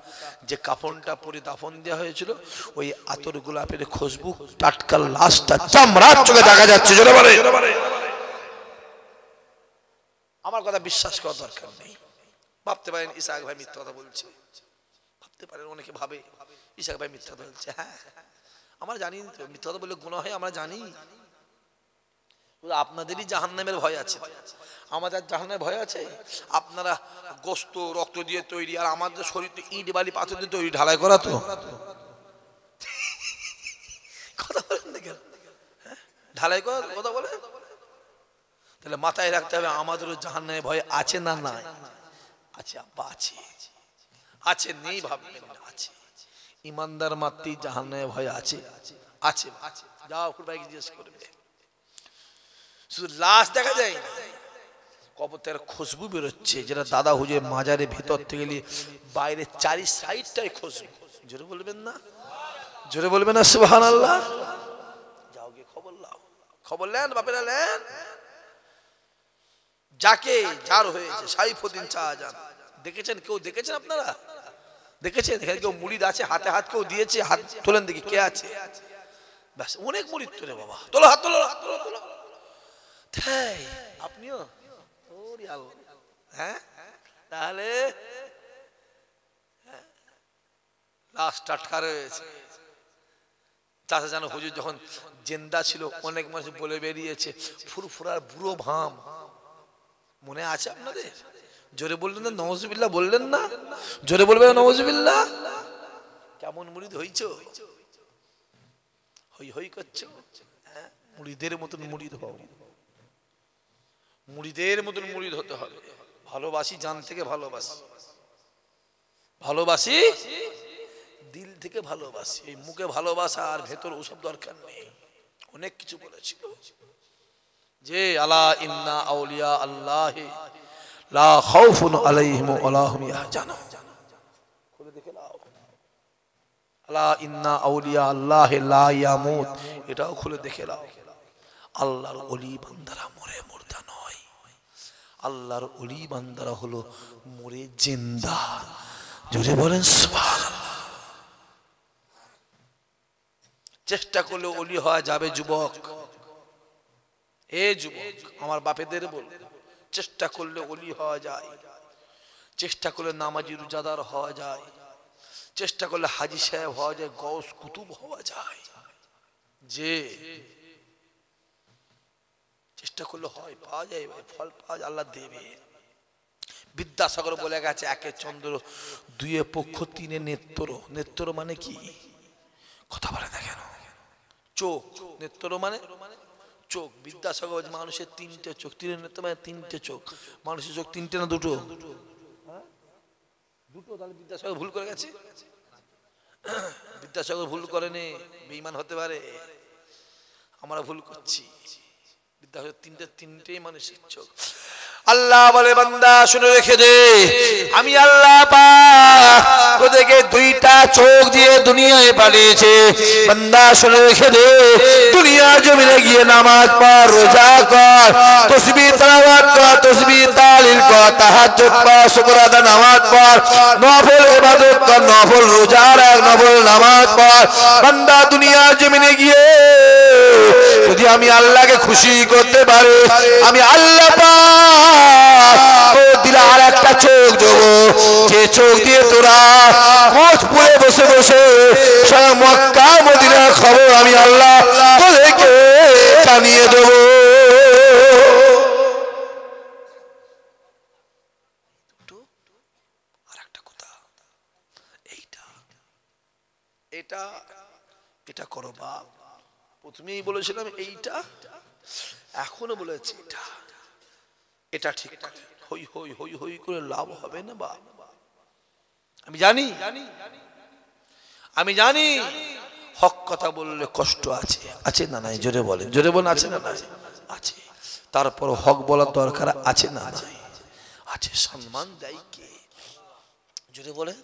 যে কাফনটা পরে দাফন দেওয়া হয়েছিল, ওই আতর গোলাপের খুশবু, টাটকা লাশটা চামড়ার চোখে দেখা যাচ্ছে। জোরে বলে। আমার কথা বিশ্বাস করার দরকার নেই। ভাবতে পারেন ইসাক ভাই মিথ্যা কথা বলছে, ভাবতে পারেন, অনেকে ভাবে ইসাক ভাই মিথ্যা কথা বলছে। হ্যাঁ, আমরা জানি মিথ্যা কথা বললে গুনাহ হয়, আমরা জানি। আপনাদেরই জাহান্নামের ভয় আছে, আমাদের জাহান্নামের ভয় আছে? আপনারা গোস্ত রক্ত দিয়ে তৈরি, আর আমাদের শরীর তো ইট বালি পাথর দিয়ে তৈরি, ঢালাই করা তো। কথা বলেন না কেন? ঢালাই কথা বলে। তাহলে মাথায় রাখতে হবে আমাদেরও জাহান্নামে ভয় আছে না নাই? আছে আব্বা, আছে আছে, নেই ভাববেন না, আছে। ইমানদার মাত্রই জাহান্নামে ভয় আছে, আছে। যাও ভাইকে জিজ্ঞেস করবে। শুধু লাশ দেখা যায় না, কবর থেকে খুশবু বেরোচ্ছে, যেটা দাদা হুজুর মাজারে ভেতর থেকে বাইরে চারি সাইডটাই খুশবু। জোরে বলবেন না, জোরে বলবেন না সুবহানাল্লাহ। যাও গিয়ে খবর লাও, খবর নেন বাপেরা নেন। যাকে যার হয়েছে সাইফুদ্দিন শাহজাহান দেখেছেন? কেউ দেখেছেন আপনারা? দেখেছেন? এখানে কেউ মুরিদ আছে? হাতে হাত কেউ দিয়েছে? হাত তোলেন দেখি, কে আছে? ব্যাস, অনেক মুরিদ তোলে বাবা, তোলো হাত, তোলো হাত, তোলো তোলো। তাই আপনিও? হ্যাঁ, তাহলে লাশ টাটকা রয়েছে। চাচা জানো হুজুর যখন জিন্দা ছিল অনেক মানুষ বলে বেরিয়েছে ফুরফুরার বুড়ো ভাম, মনে আছে আপনাদের? জোরে বললেন না নওয়াজুবিল্লাহ? বললেন না? জোরে বলবেন না নওয়াজুবিল্লাহ? কেমন মুরিদ হইছো? হই হই করছো? হ্যাঁ, মুরিদের মতন মুরিদ হও, মুরিদের মতন মুরিদ হতে হবে। ভালোবাসি, জান থেকে ভালোবাসি, ভালোবাসি দিল থেকে ভালোবাসি। এই মুখে ভালোবাসা আর ভেতর ওসব দরকার নেই। অনেক কিছু বলেছিল যে আলা ইন্না আউলিয়া আল্লাহি লা খাউফুন আলাইহিম ওয়া লা হুম ইয়াহজানুন। খুলে দেখে নাও, আলা ইন্না আউলিয়া আল্লাহি লা ইয়ামুত, এটাও খুলে দেখে নাও। আল্লাহর ওলি বান্দারা মরে মুর্দা নয়, আল্লাহর ওলি বান্দারা হলো মরে জিন্দা। জোরে বলেন সুবহানাল্লাহ। চেষ্টা করলে ওলি হওয়া যাবে যুবক। এ যুবক, আমার বাপেদের বল, চেষ্টা করলে ওলি হওয়া যায়, চেষ্টা করলে নামাজি রোজাদার হওয়া যায়, চেষ্টা করলে হাজী সাহেব হওয়া যায়, গৌস কুতুব হওয়া যায়। যে চেষ্টা করলে হয়, পাওয়া যায় ভাই, ফল পাওয়া যায়, আল্লাহ দেবে। বিদ্যাসাগর বলে গেছে একে চন্দ্র, দুয়ে পক্ষ, তিনে নেত্র। নেত্র মানে কি? কথা বলে না কেন? চোখ। নেত্র মানে চোখ। বিদ্যাসাগর মানুষের তিনটে চোখ, তিনে নেত্র মানে তিনটে চোখ। মানুষের চোখ তিনটে না দুটো? দুটো। তাহলে বিদ্যাসাগর ভুল করে গেছে? বিদ্যাসাগর ভুল করেনি, বেঈমান হতে পারে, আমরা ভুল করছি। বিদ্যাসাগর তিনটেই মানুষের চোখ। আল্লাহ বলে বান্দা শুনে রেখে দে, আমি আল্লাহ পাক তোদেরকে দুইটা চোখ দিয়ে দুনিয়ায় পাঠিয়েছে। বান্দা শুনে রেখে দে, দুনিয়া জমিনে গিয়ে নামাজ পড়, রোজা কর, তাসবিহ তেলাওয়াত কর, তাসবিহ তাহলিল কর, তাহাজ্জুদ পড়, শুকর আদা নামাজ পড়, নফল ইবাদত কর, নফল রোজা রাখ, নফল নামাজ পড়। বান্দা দুনিয়া জমিনে গিয়ে যদি আমি আল্লাহকে খুশি করতে পারে, আমি আল্লাহ পাক দিলে আর একটা চোখ দেবো, যে চোখ দিয়ে তোরা কোচপুরে বসে বসে সারা মক্কা মদিনার খবর আমি আল্লাহ তোদেরকে জানিয়ে দেব। আর একটা কথা, এইটা এটা এটা করো বাপ। প্রথমেই বলেছিলাম এইটা, এখনো বলেছি এটা, এটা ঠিক হই হই হই হই করে লাভ হবে না বা। আমি জানি, আমি জানি হক কথা বললে কষ্ট আছে, আছে না নাই? জোরে বলেন, জোরে বলেন, আছে না নাই? আছে। তারপর হক বলার দরকার আছে না নাই? আছে। সম্মান দেয় কে? জোরে বলেন।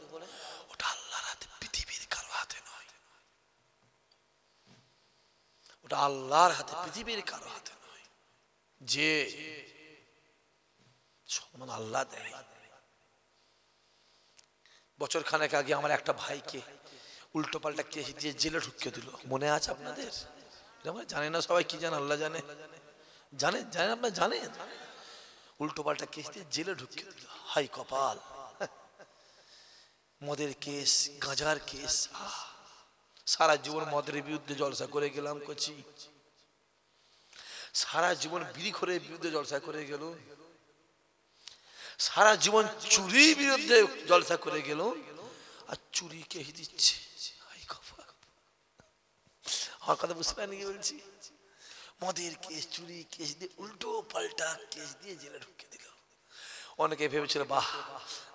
ওটা আল্লাহর হাতে, পৃথিবীর কারো হাতে নয়। ওটা আল্লাহর হাতে, পৃথিবীর কারো হাতে নয়। যে সম্মান আল্লাহ দেয়। বছর খানেক আগে আমার একটা ভাইকে উল্টো পাল্টা কেস দিয়ে জেলে ঢুকিয়ে দিল, মনে আছে আপনাদের? জানে না সবাই, কি জানে আল্লাহ জানে। জানেন? জানেন? আপনারা জানেন? উল্টো পাল্টা কেস দিয়ে জেলে ঢুকিয়ে দিল। হাই কপাল! মদের কেস, গাঁজার কেস, সারা জীবন মদের বিরুদ্ধে জলসা করে গেলাম কচি, সারা জীবন বিড়িখোরের বিরুদ্ধে জলসা করে গেল, সারা জীবন চুরির বিরুদ্ধে জলসা করে গেল, আর চুরি কে দিচ্ছে। আমার কথা বুঝতে পারেন কি বলছি? মদের কেস, চুরি কেস দিয়ে উল্টো পাল্টা কেস দিয়ে জেলে ঢুকে দিল। অনেকে ভেবেছিল বাহ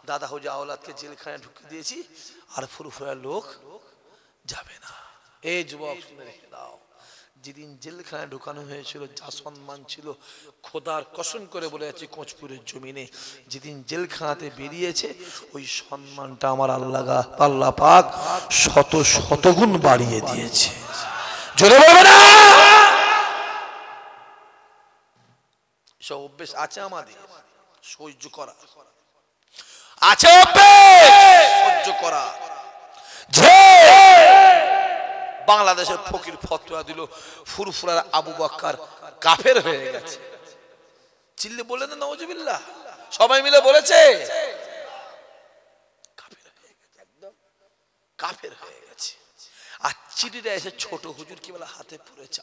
দাদা হুজুর আওলাদকে জেলখানায় ঢুকে দিয়েছি, আর ফুরফুরা লোক যাবে না। এই যুবক শুনে রেখে দাও, যেদিন জেলখানায় ঢুকানো হয়েছিল যা সম্মান ছিল, খোদার কসম করে বলে যাচ্ছি কোচপুরের জমিনে, যেদিন জেলখানাতে বেরিয়েছে ওই সম্মানটা আমার আল্লাহ পাক শত শতগুণ বাড়িয়ে দিয়েছে। জোরে বলবে না? সব অভ্যেস আছে আমাদের সহ্য করা, আছে অভ্যেস সহ্য করা। যে বাংলাদেশের ফকির ফতোয়া দিল ফুরফুরার আবু বকর কাফের হয়ে গেছে, চিল্লে বলে না নাউজুবিল্লাহ, সবাই মিলে বলেছে কাফের হয়ে গেছে, একদম কাফের হয়ে গেছে। আর চিঠিটা এসে ছোট হুজুর কি বলে হাতে পড়েছে,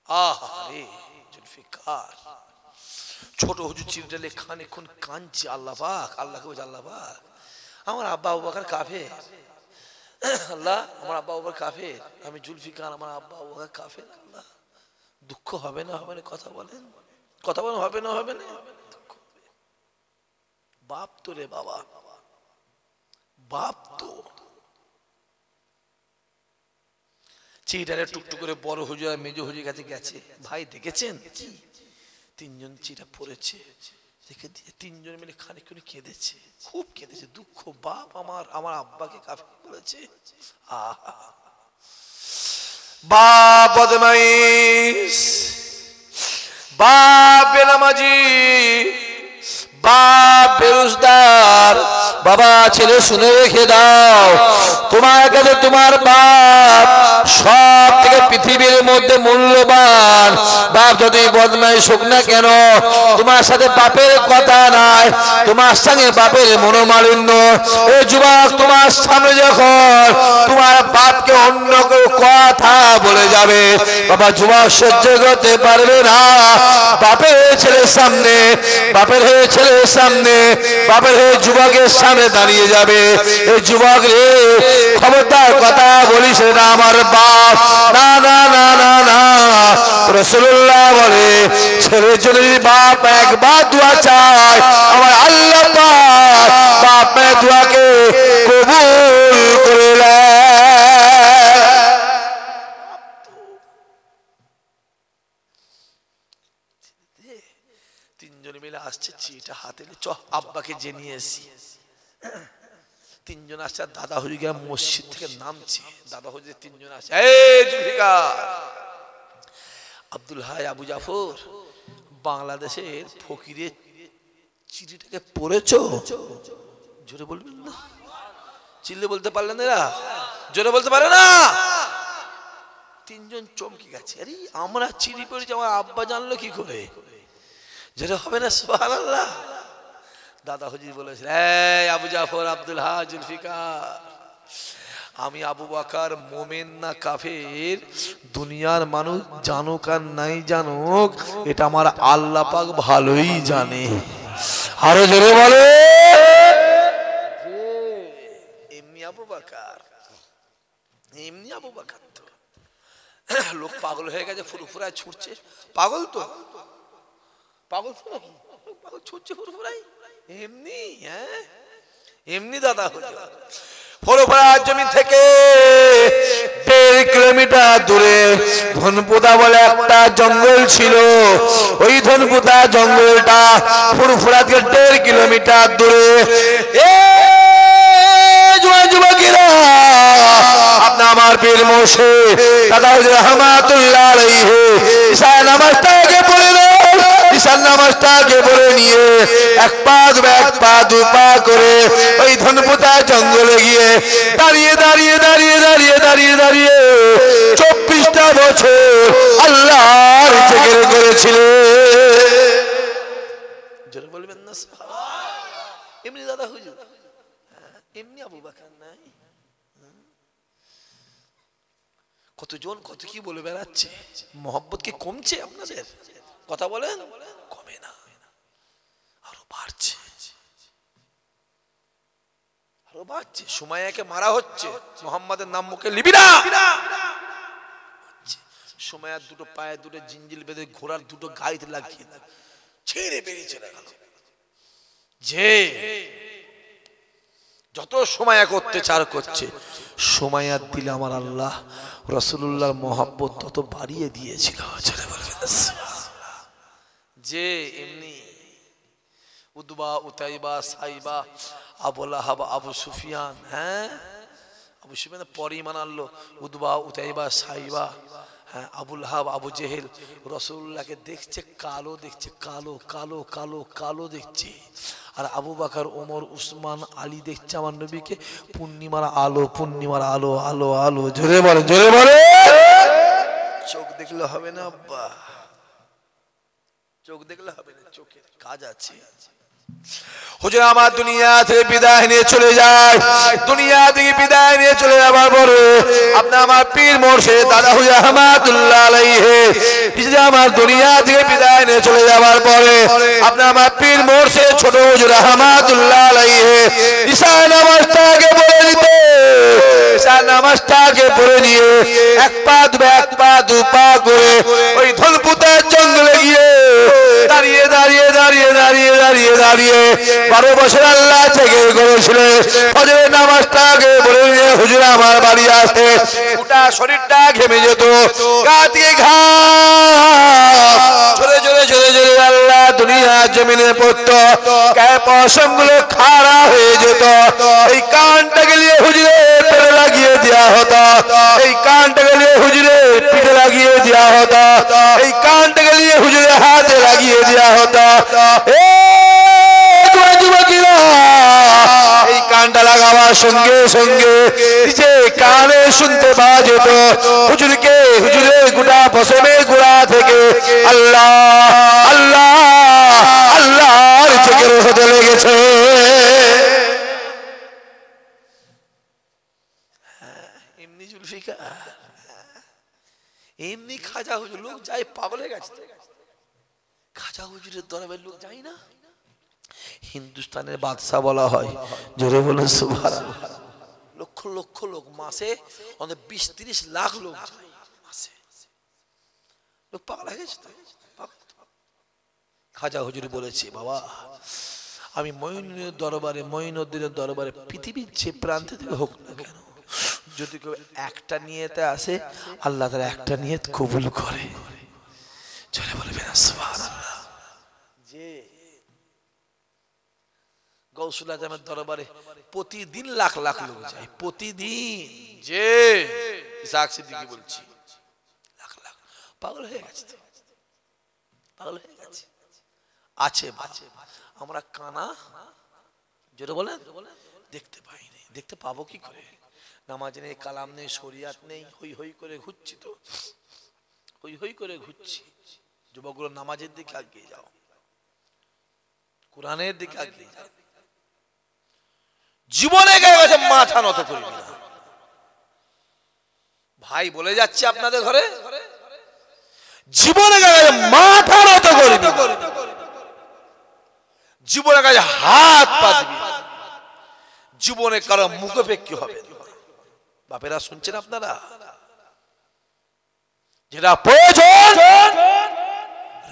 আহারে জুলফিকার। ছোট হুজুর চিঠিটা লেখা খানিকক্ষণ কাঁদছে, আল্লাহ পাক, আল্লাহকে বলছে আল্লাহ পাক আমার আব্বা আবু বকর কাফের, আল্লাহ আমার আব্বা আবু বকর কাফের, আমি জুলফিকার, আমার আব্বা আবু বকর কাফের, আল্লাহ দুঃখ হবে না হবে না? কথা বলেন, কথা বলেন, হবে না হবে না? বাপ তো রে বাবা, বাপ তো। চিঠিটা টুকটুক করে বড় হুজুর আর মেজ হুজুর কাছে গেছে, ভাই দেখেছেন কি তিনজন চিঠা পড়েছে, রেখে দিয়ে তিনজন মিলে খানিকক্ষণ কেঁদেছে, খুব কেঁদেছে, দুঃখ, বাপ আমার আব্বাকে কাফের বলেছে। বাপ বদমাইশ, বাপ বেনামাজি, বাপ বেরোজগার। বাবা ছেলে শুনে রেখে দাও, তোমার কাছে তোমার বাপ সব থেকে পৃথিবীর মধ্যে মূল্যবান। বাপ যদি বদমাইশ হোক না কেন, তোমার সাথে বাপের কথা নাই, তোমার সঙ্গে বাপের মনোমালিন্য। এই যুবক তোমার সামনে যখন তোমার বাপকে অন্য কেউ কথা বলে যাবে, বাবা যুবক সহ্য করতে পারবে না। বাপের ছেলের সামনে, বাপের হয়ে ছেলের সামনে, বাপের হয়ে যুবকের সামনে দাঁড়িয়ে যাবে, এই যুবক রে খবরদার কথা বলিস না আমার বাপ, না না না না না। রাসূলুল্লাহ বলে ছেলের জন্য যদি বাপ একবার দোয়া চায়, আমার আল্লাহ পাক বাপের দোয়াকে কবুল করে নেয়। তিনজন মিলে আসছে, চিঠিটা হাতে চ আব্বাকে জেনিয়ে এসি। তিনজন আসছে, দাদা হুজুর মসজিদ থেকে নামছে, দাদা হুজুর তিনজন আসছে, এই জুলফিকার, আব্দুল হাই, আবু জাফর, বাংলাদেশের ফকিরের চিঠিটাকে পড়েছো? জোরে বলবেন না, চিল্লে বলতে পারলেন এরা, জোরে বলতে পারে না। তিনজন চমকে গেছে, আরে আমরা চিঠি পড়েছি, আমার আব্বা জানলো কি করে? যেটা হবে না সুবহানাল্লাহ। দাদা হুজুর বলেছেন, এই আবু জাফর, আব্দুল হাই, জুলফিকার, আমি আবু বকর মোমেন না কাফের, দুনিয়ার মানুষ জানুক আর নাই জানুক, এটা আমার আল্লাহ পাক ভালোই জানে। আরো জোরে বলে, এমনি আবু বকর, এমনি আবু বকর তো লোক পাগল হয়ে গেছে, ফুরফুরায় ছুটছে, পাগল তো, পাগল তো নাকি, পাগল ছুটছে ফুরফুরায় এমনি, হ্যাঁ এমনি। দাদা হুজুর ফুরফুরার জমি থেকে 1.5 কিলোমিটার দূরে ধনপুদা বলে একটা জঙ্গল ছিল, ওই ধনপুদা জঙ্গলটা ফুরফুরা থেকে 1.5 কিলোমিটার দূরে। যুবকেরা, আপনি আমার পীর মুর্শিদ দাদা হুজুর রহমাতুল্লাহ আলাইহি ঈশা নামাজটাকে পড়ে নাও, ঈশা নামাজটাকে পড়ে নিয়ে এক পা দু পা করে ওই ধনপুতা জঙ্গলে গিয়ে দাঁড়িয়ে দাঁড়িয়ে দাঁড়িয়ে দাঁড়িয়ে দাঁড়িয়ে দাঁড়িয়ে 24টা বছর আল্লাহর জিকির করেছিলেন। জোরে বলবেন না সুবহানাল্লাহ। এমনি দাদা হুজুর, এমনি আবু বকর নাই। কতজন কত কি বলে বেড়াচ্ছে, মহব্বত কি কমছে আপনাদের? কথা বলেন, কমে না, আরো বাড়ছে, আরো বাড়ছে। সুমাইয়াকে মারা হচ্ছে, মুহাম্মাদের নাম মুখে নিবি না, সময়ের দুটো পায়ে দুটো জিঞ্জিল বেঁধে ঘোড়ার দুটো গাইতে লাগিয়ে ছেড়ে বেরিয়ে চলে গেল। যে যত সময় অত্যাচার করছে, সময় আর দিলে আমার আল্লাহ রাসূলুল্লাহর মহব্বত তত বাড়িয়ে দিয়েছিল। যে এমনি উতবা উতাইবা সাইবা আবু লাহাব আবু সুফিয়ান, হ্যাঁ আবু সুফিয়ান পরে ঈমান আনলো, উতবা উতাইবা সাইবা, হ্যাঁ আবু লাহাব আবু জেহেল রাসূলুল্লাহকে দেখছে কালো, দেখছে কালো কালো কালো কালো দেখছে। আর আবু বকর ওমর উসমান আলী দেখছে আমার নবীকে পূর্ণিমার আলো, পূর্ণিমার আলো, আলো আলো। জোরে বলে, জোরে বলে। চোখ দেখলে হবে না আব্বা, চোখ দেখলে হবে না, চোখের কাজ আছে। হুজুর আমার দুনিয়া থেকে বিদায় নিয়ে চলে যায়। দুনিয়া থেকে বিদায় নিয়ে চলে যাবার পরে আপনি আমার পীর মুর্শিদ দাদা হুজুর রহমাতুল্লাহ আলাইহি আমার দুনিয়া থেকে বিদায় নিয়ে চলে যাবার পরে আপনি আমার পীর মুর্শিদ ছোট হুজুর রহমাতুল্লাহ আলাইহি ঈশা নামাজটাকে পড়ে দিতে, ঈশা নামাজটাকে পড়ে নিয়ে এক পা দু পা করে ওই ধলপুতের জঙ্গলে গিয়ে দাঁড়িয়ে দাঁড়িয়ে দাঁড়িয়ে দাঁড়িয়ে দাঁড়িয়ে দাঁড়িয়ে 12 বছর আল্লাহ থেকে করেছিলেন। ফজরের নামাজটাকে পড়ে নিয়ে হুজুর আমার বাড়ি আসতে গোটা শরীরটা ঘেমে যেত, গা থেকে ঘাম ঝরে ঝরে ঝরে ঝরে আল্লাহ দুনিয়া জমিনে পড়তো, গায়ে পশমগুলো খাড়া হয়ে যেত। এই কানটাকে নিয়ে হুজুরের পেটে লাগিয়ে দেওয়া হতো, এই কানটাকে নিয়ে হুজুরের পিঠে লাগিয়ে দেওয়া হতো, এই কানটাকে নিয়ে হুজুরের হাতে লাগিয়ে দেওয়া হতো। এই কানটা লাগাবার সঙ্গে সঙ্গে যে কানে শুনতে পাওয়া যেত হুজুরকে, হুজুরের গোটা পশমের গোড়া থেকে আল্লাহ আল্লাহ আল্লাহর জিকির হতে লেগেছে। এমনি জুলফিকার, এমনি খাজা হুজুর লোক যায় পাগল হয়ে গেছে। খাজা হুজুরের দরবারে লোক যায় না, হিন্দুস্তানের বাদশা বলা হয়। জোরে বলুন সুবহানাল্লাহ। লক্ষ লক্ষ লোক, মাসে অন্তত 20-30 লাখ লোক যায় মাসে। লোক পাগল হয়ে গেছে। খাজা হুজুর বলেছে, বাবা আমি মঈনুদ্দিনের দরবারে, মঈনুদ্দিনের দরবারে পৃথিবীর যে প্রান্তে থেকে হোক না কেন, যদি কেউ একটা নিয়তে আসে আল্লাহ তার একটা নিয়ত কবুল করে। জোরে বলবেন সুবহানাল্লাহ। যে গৌসুল আজমের দরবারে প্রতিদিন লাখ লাখ লোক যায়, প্রতিদিন। যে ইসাক সিদ্দিকী বলছি, লাখ লাখ পাগল হয়ে গেছে, পাগল হয়ে গেছে। আছে আমরা কানা, যেটা বলেন দেখতে পাইনি, দেখতে পাবো কি করে? নামাজ নেই, কালাম নেই, শরিয়াত নেই, হই হই করে ঘুরছি, তো হই হই করে ঘুরছি। যুবকগুলো নামাজের দিকে এগিয়ে যাও, কোরআনের দিকে এগিয়ে যাও। জীবনে গেছে মাথা নত করবি না ভাই, বলে যাচ্ছে আপনাদের ঘরে, জীবনে গেছে মাথা নত করবি, জীবনে গেছে হাত পাতবি, জীবনে কারো মুখোপেক্ষী হবে। বাপেরা শুনছেন আপনারা? যেটা প্রয়োজন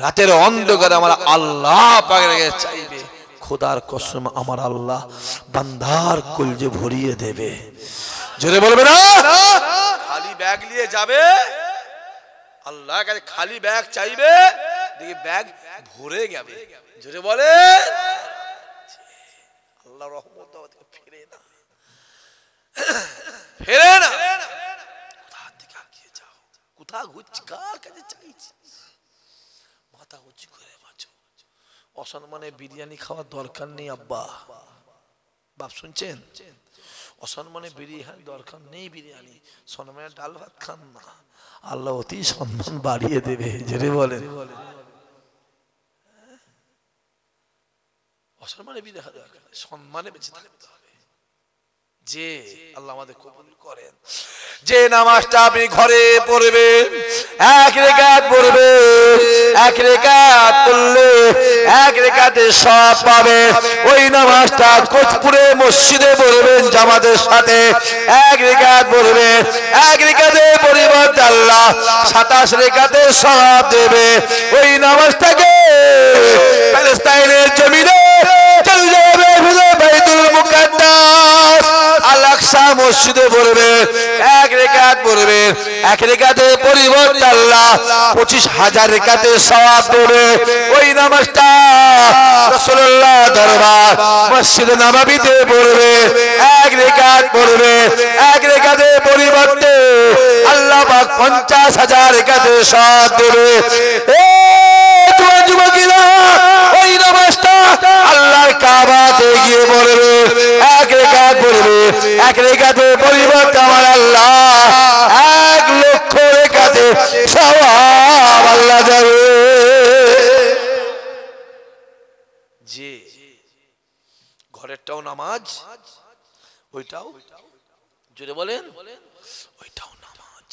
রাতের অন্ধকারে আমার আল্লাহ পাকের কাছে চাইবে, খোদার কসম আমার আল্লাহ বান্দার কলজে ভরিয়ে দেবে। জোরে বলবে না? খালি ব্যাগ নিয়ে যাবে আল্লাহর কাছে, খালি ব্যাগ চাইবে, দেখি ব্যাগ ভরে যাবে। জোরে বলে আল্লাহ রহমত ফিরে না, ফেরে না। কোথার দিকে এগিয়ে যাও, কোথা ঘুরছি, কার কাছে চাইছি? মাথা উঁচু করে বাঁচো। অসম্মানে বিরিয়ানি খাওয়ার দরকার নেই আব্বা, বাপ শুনছেন? অসম্মানে বিরিয়ানি দরকার নেই, বিরিয়ানি সম্মানে ডাল ভাত খান না, আল্লাহ অতি সম্মান বাড়িয়ে দেবে। জেরে বলেন অসম্মানে বিরিয়ানি দরকার, সম্মানে বেঁচে থাকতে হবে। যে আল্লাহ আমাদের কবুল করেন। যে নামাজটা আপনি ঘরে পড়বেন, এক রাকাত পড়বেন, এক রাকাত পড়লে এক রাকাত রেখাতের সওয়াব পাবে। ওই নামাজটা কোচপুরে মসজিদে পড়বেন জামাতের সাথে, 1 রেখাত পড়বে, 1 রেখাতের পরিবর্তে আল্লাহ 27 রেখাতের সওয়াব দেবে। ওই নামাজটাকে প্যালেস্তাইনের জমিনে চলে যাবে বাইতুল মুকাদ্দাস আল আকসা মসজিদে পড়বে, 1 রেখাত পড়বে, 1 রেখাতের পরিবর্তে আল্লাহ 25,000 রেখাতের সওয়াব দেবে। ওই নামাজটা রাসূলুল্লাহ দরবার মসজিদে নববীতে পড়বে, 1 রেখাত পড়বে, 1 রেখাতের পরিবর্তে আল্লাহ পাক 50,000 রেখাতের সওয়াব দেবে। যুবকেরা ওই নামাজটা আল্লাহর কাবাতে গিয়ে পড়বে, 1 রেখাত পড়বে, 1 রেখাতের পরিবর্তে আমার আল্লাহ 1 লক্ষ রেখাতে সওয়াব আল্লাহ দেবে। যে ঘরেরটাও নামাজ, ওইটাও জোরে বলেন, ওইটাও নামাজ,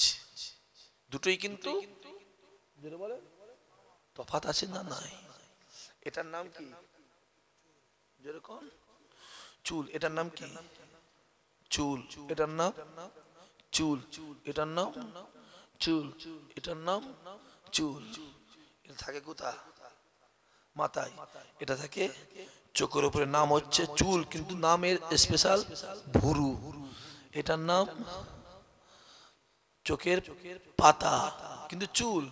দুটোই কিন্তু জোরে বলেন তফাৎ আছে না নাই? এটার নাম কি? যেরকম চুল, এটার নাম কি? চুল, এটার নাম চুল, এটার নাম চুল, এটার নাম চুল। এটা থাকে কোথায়? মাথায়। এটা থাকে চোখের উপরে, নাম হচ্ছে চুল, কিন্তু নামের স্পেশাল ভুরু। এটার নাম চোখের পাতা, কিন্তু চুল।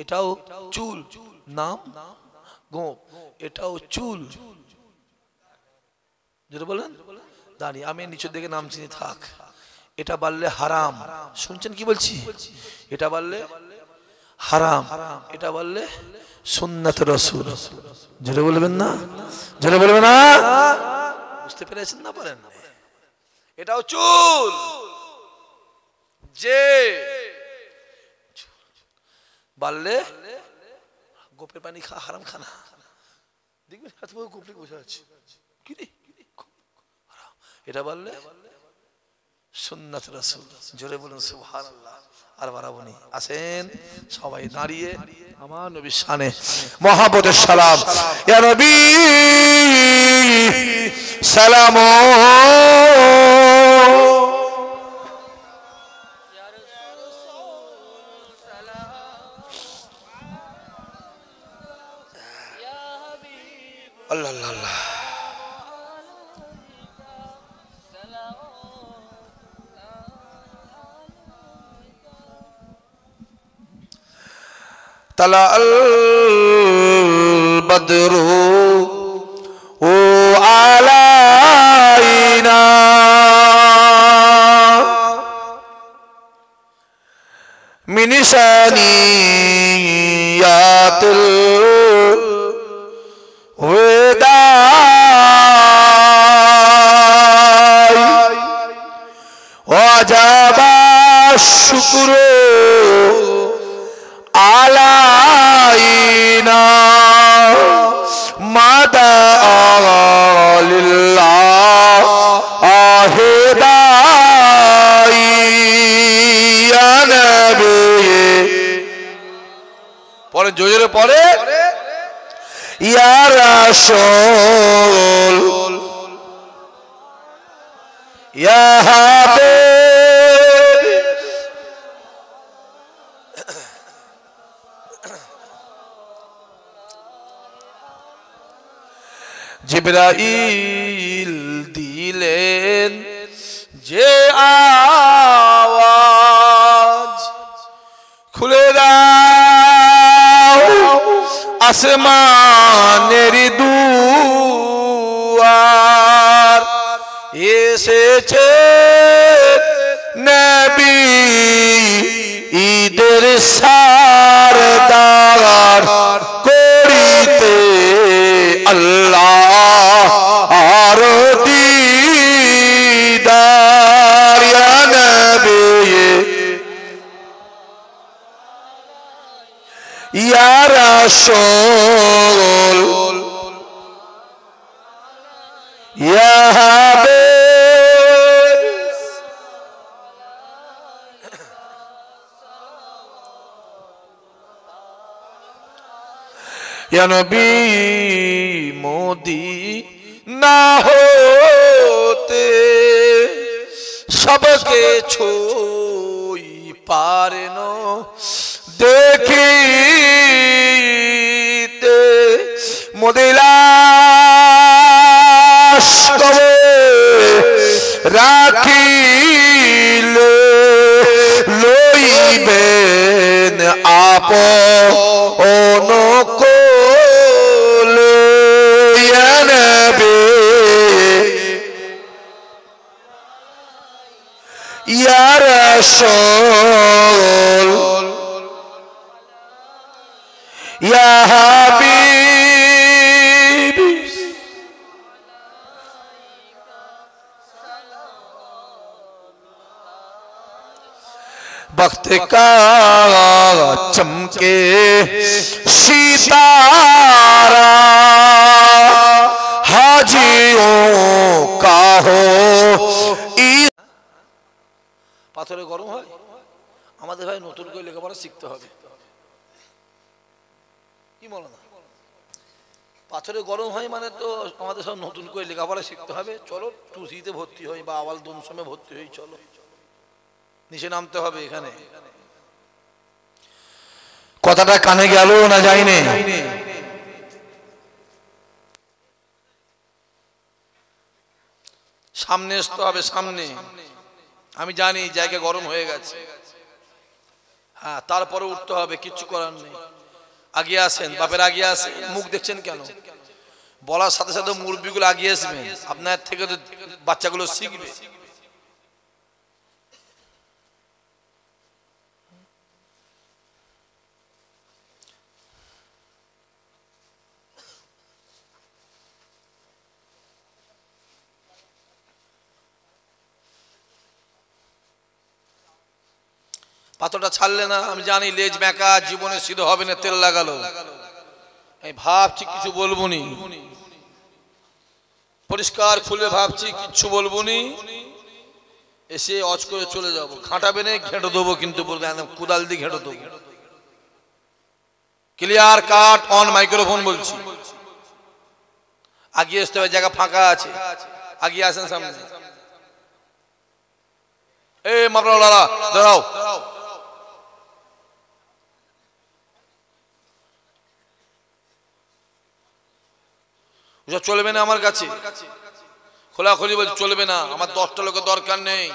এটাও চুল, নাম গোপ, এটাও চুল। যেটা বলেন দাঁড়িয়ে, আমি নিচের দিকে নাম চিনি থাক। এটা বললে হারাম, শুনছেন কি বলছি? এটা বললে হারাম, এটা বললে সুন্নাত রাসূল। যেটা বলবেন না, যেটা বলবেন না, বুঝতে পেরেছেন না? পারেন না? এটাও চুল। যে বললে গোপের পানি খা, হারাম খানা, দেখবেন এত বড় গোপে বসে আছে, কি রে এটা বললে সুন্নাত রাসূল। জোরে বলুন সুবহানাল্লাহ। আর বাড়াবনি, আসেন সবাই দাঁড়িয়ে আমার নবীর শানে মহব্বতের সালাম। ইয়া নবী সালাম, আল্লাহ আল্লাহ আল্লাহ। তালা আল বদরু ও আলাইনা মিন সানিয়াতুল ওয়াদাই ওয়াজাবা শুকরু আলাইনা মাদা লিল্লাহ আহেদাই ইয়া নবী। পরে জোরে পরে ইয়া রাসূল ইয়া হাবিব জিবরাইল দিলেন যে আওয়াজ, খুলে দাও আসমানের দুয়ার, এসেছে নবী ঈদের সারদার, করিতে আল্লাহ আর দিদার। ইয়া নবী ইয়া রাসূল ইয়া হাবিব ইয়া নবী মোদি না হতে সবকে ছুই পারেন দেখিতে মোদিলাস কবে রাখিলে লইবেন আপন কোলে ইয়া নবী ইয়া রাসূল ইয়া হাবিব वक्त का चमके सितारा हाजियों का हो পাথরে গরম হয় আমাদের ভাই নতুন করে লেখাপড়া শিখতে হবে কি বলো না পাথরে গরম হয় মানে তো আমাদের সব নতুন করে লেখাপড়া শিখতে হবে চলো টুসিতে ভর্তি হই বা আওয়াল দুমসমে ভর্তি হই চলো নিচে নামতে হবে এখানে কথাটা কানে গেল না যায়নি সামনে আসতে হবে সামনে আমি জানি জায়গা গরম হয়ে গেছে হ্যাঁ তারপরে উঠতে হবে কিচ্ছু করার নেই আগে আসেন বাপের আগে আসেন মুখ দেখছেন কেন বলার সাথে সাথে মুরব্বিগুলো আগে আসবেন আপনার থেকে তো বাচ্চাগুলো শিখবে পাথরটা ছাড়লে না আমি জানি লেজ বেঁকা জীবনে সিদ্ধ হবে না তেল লাগালো আমি ভাবছি কিছু বলবো নি পরিষ্কার খুলে ভাবছি কিচ্ছু বলবো নি এসে অজ করে চলে যাবো ঘাঁটাবে না ঘেঁটে দেবো কিন্তু বলবে একদম কুদাল দিয়ে ঘেঁটে দেবো ক্লিয়ার কাট অন মাইক্রোফোন বলছি আগিয়ে আসতে হবে জায়গা ফাঁকা আছে আগিয়ে আসেন সামনে এ মাপলাওয়ালা দাঁড়াও চলবে না আমার কাছে খোলাখুলি বলছে চলবে না আমার 10টা লোকের দরকার নেই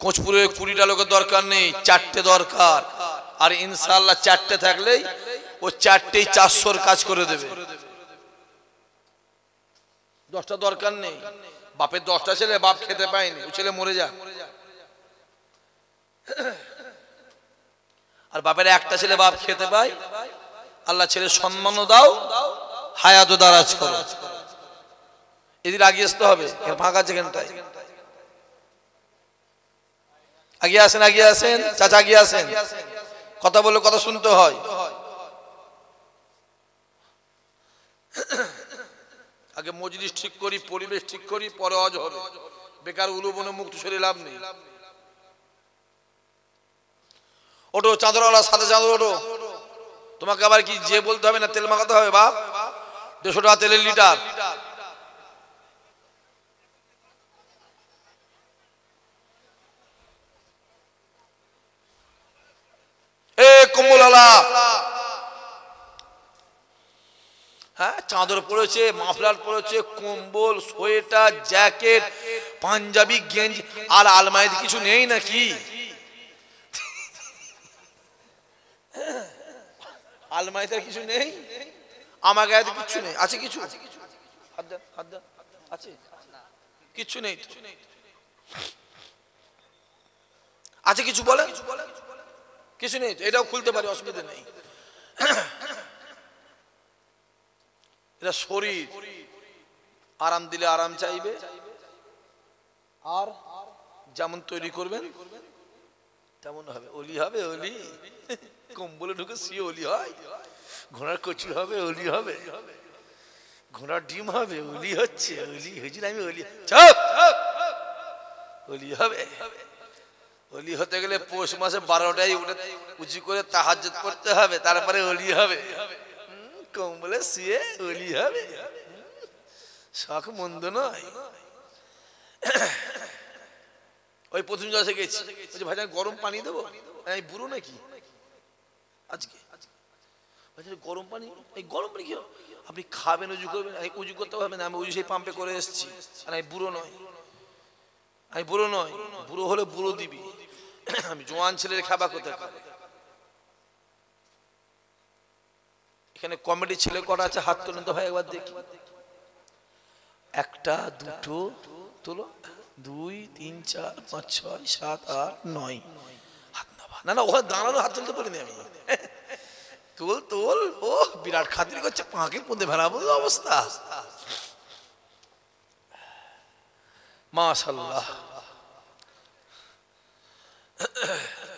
কোচপুরে 20টা লোকের দরকার নেই 4টে দরকার আর ইনশাআল্লাহ 4টে থাকলেই ও 4টেই 400-র কাজ করে দেবে 10টা দরকার নেই বাপের 10টা ছেলে বাপ খেতে পায়নি ও ছেলে মরে যা আর বাপের একটা ছেলে বাপ খেতে পায় আল্লাহ ছেলে সম্মানও দাও হায়াত দারাজ করো এদিকে আগিয়ে আসতে হবে ফাঁকা যেখানটায় আগিয়ে আসেন চাচা আগিয়ে আসেন কথা বলে কথা শুনতে হয় আগে মজলিস ঠিক করি পরিবেশ ঠিক করি পরে অজ হবে বেকার উলুবনে মুখ সরে লাভ নেই ওটো চাদরওয়ালা সাথে চাদর ওটো তোমাকে আবার কি যে বলতে হবে না তেল মাখাতে হবে বাপ 150 টাকা তেলের লিটার এ কম্বলওয়ালা হ্যাঁ চাদর পড়েছে মাফলার পড়েছে কম্বল সোয়েটার জ্যাকেট পাঞ্জাবি গেঞ্জি আর আলমারিতে কিছু নেই নাকি আলমারিতে কিছু নেই আমার গায়ে কিছু নেই আছে কিছু হাত দেন আছে কিছু নেই আছে কিছু বলেন কিছু নেই এটাও খুলতে পারি অসুবিধা নেই এটা শরীর আরাম দিলে আরাম চাইবে আর যেমন তৈরি করবেন তেমন হবে ওলি হবে ওলি কম্বলে ঢুকে শুয়ে ওলি হয় ঘোড়ার কচুর হবে ওলি হবে ঘোড়ার ডিম হবে ওলি হচ্ছে ওলি হয়েছিল আমি ওলি চুপ ওলি হবে ওলি হতে গেলে পৌষ মাসে 12টায় উঠে উঁচু করে তাহাজ্জুদ পড়তে হবে তারপরে ওলি হবে কম্বলে শুয়ে ওলি হবে, শখ মন্দ নয়। ওই প্রথম জলসে গেছি, ভাই গরম পানি দেবো, আমি বুড়ো নাকি আজকে গরম পানি, এই গরম পানি কি আপনি খাবেন, উজু করবেন, উজু করতে পারবেন, আমি উজু সেই পাম্পে করে এসেছি, আর আমি বুড়ো নয়, আমি বুড়ো নয়, বুড়ো হলে বুড়ো দিবি, আমি জোয়ান ছেলের খাবার কোথায় খাবে। এখানে কমেডি ছেলে করা আছে, হাত তোলেন তো ভাই একবার দেখি, একটা দুটো তোলো, 2 3 4 5 6 7 8 9 হাত না না, ওখানে দাঁড়ানো হাত তুলতে পারিনি আমি, তোল তোল, ও বিরাট খাতির করছে, পাঁকে পুঁতে ফেলাবো অবস্থা। মাশাআল্লাহ,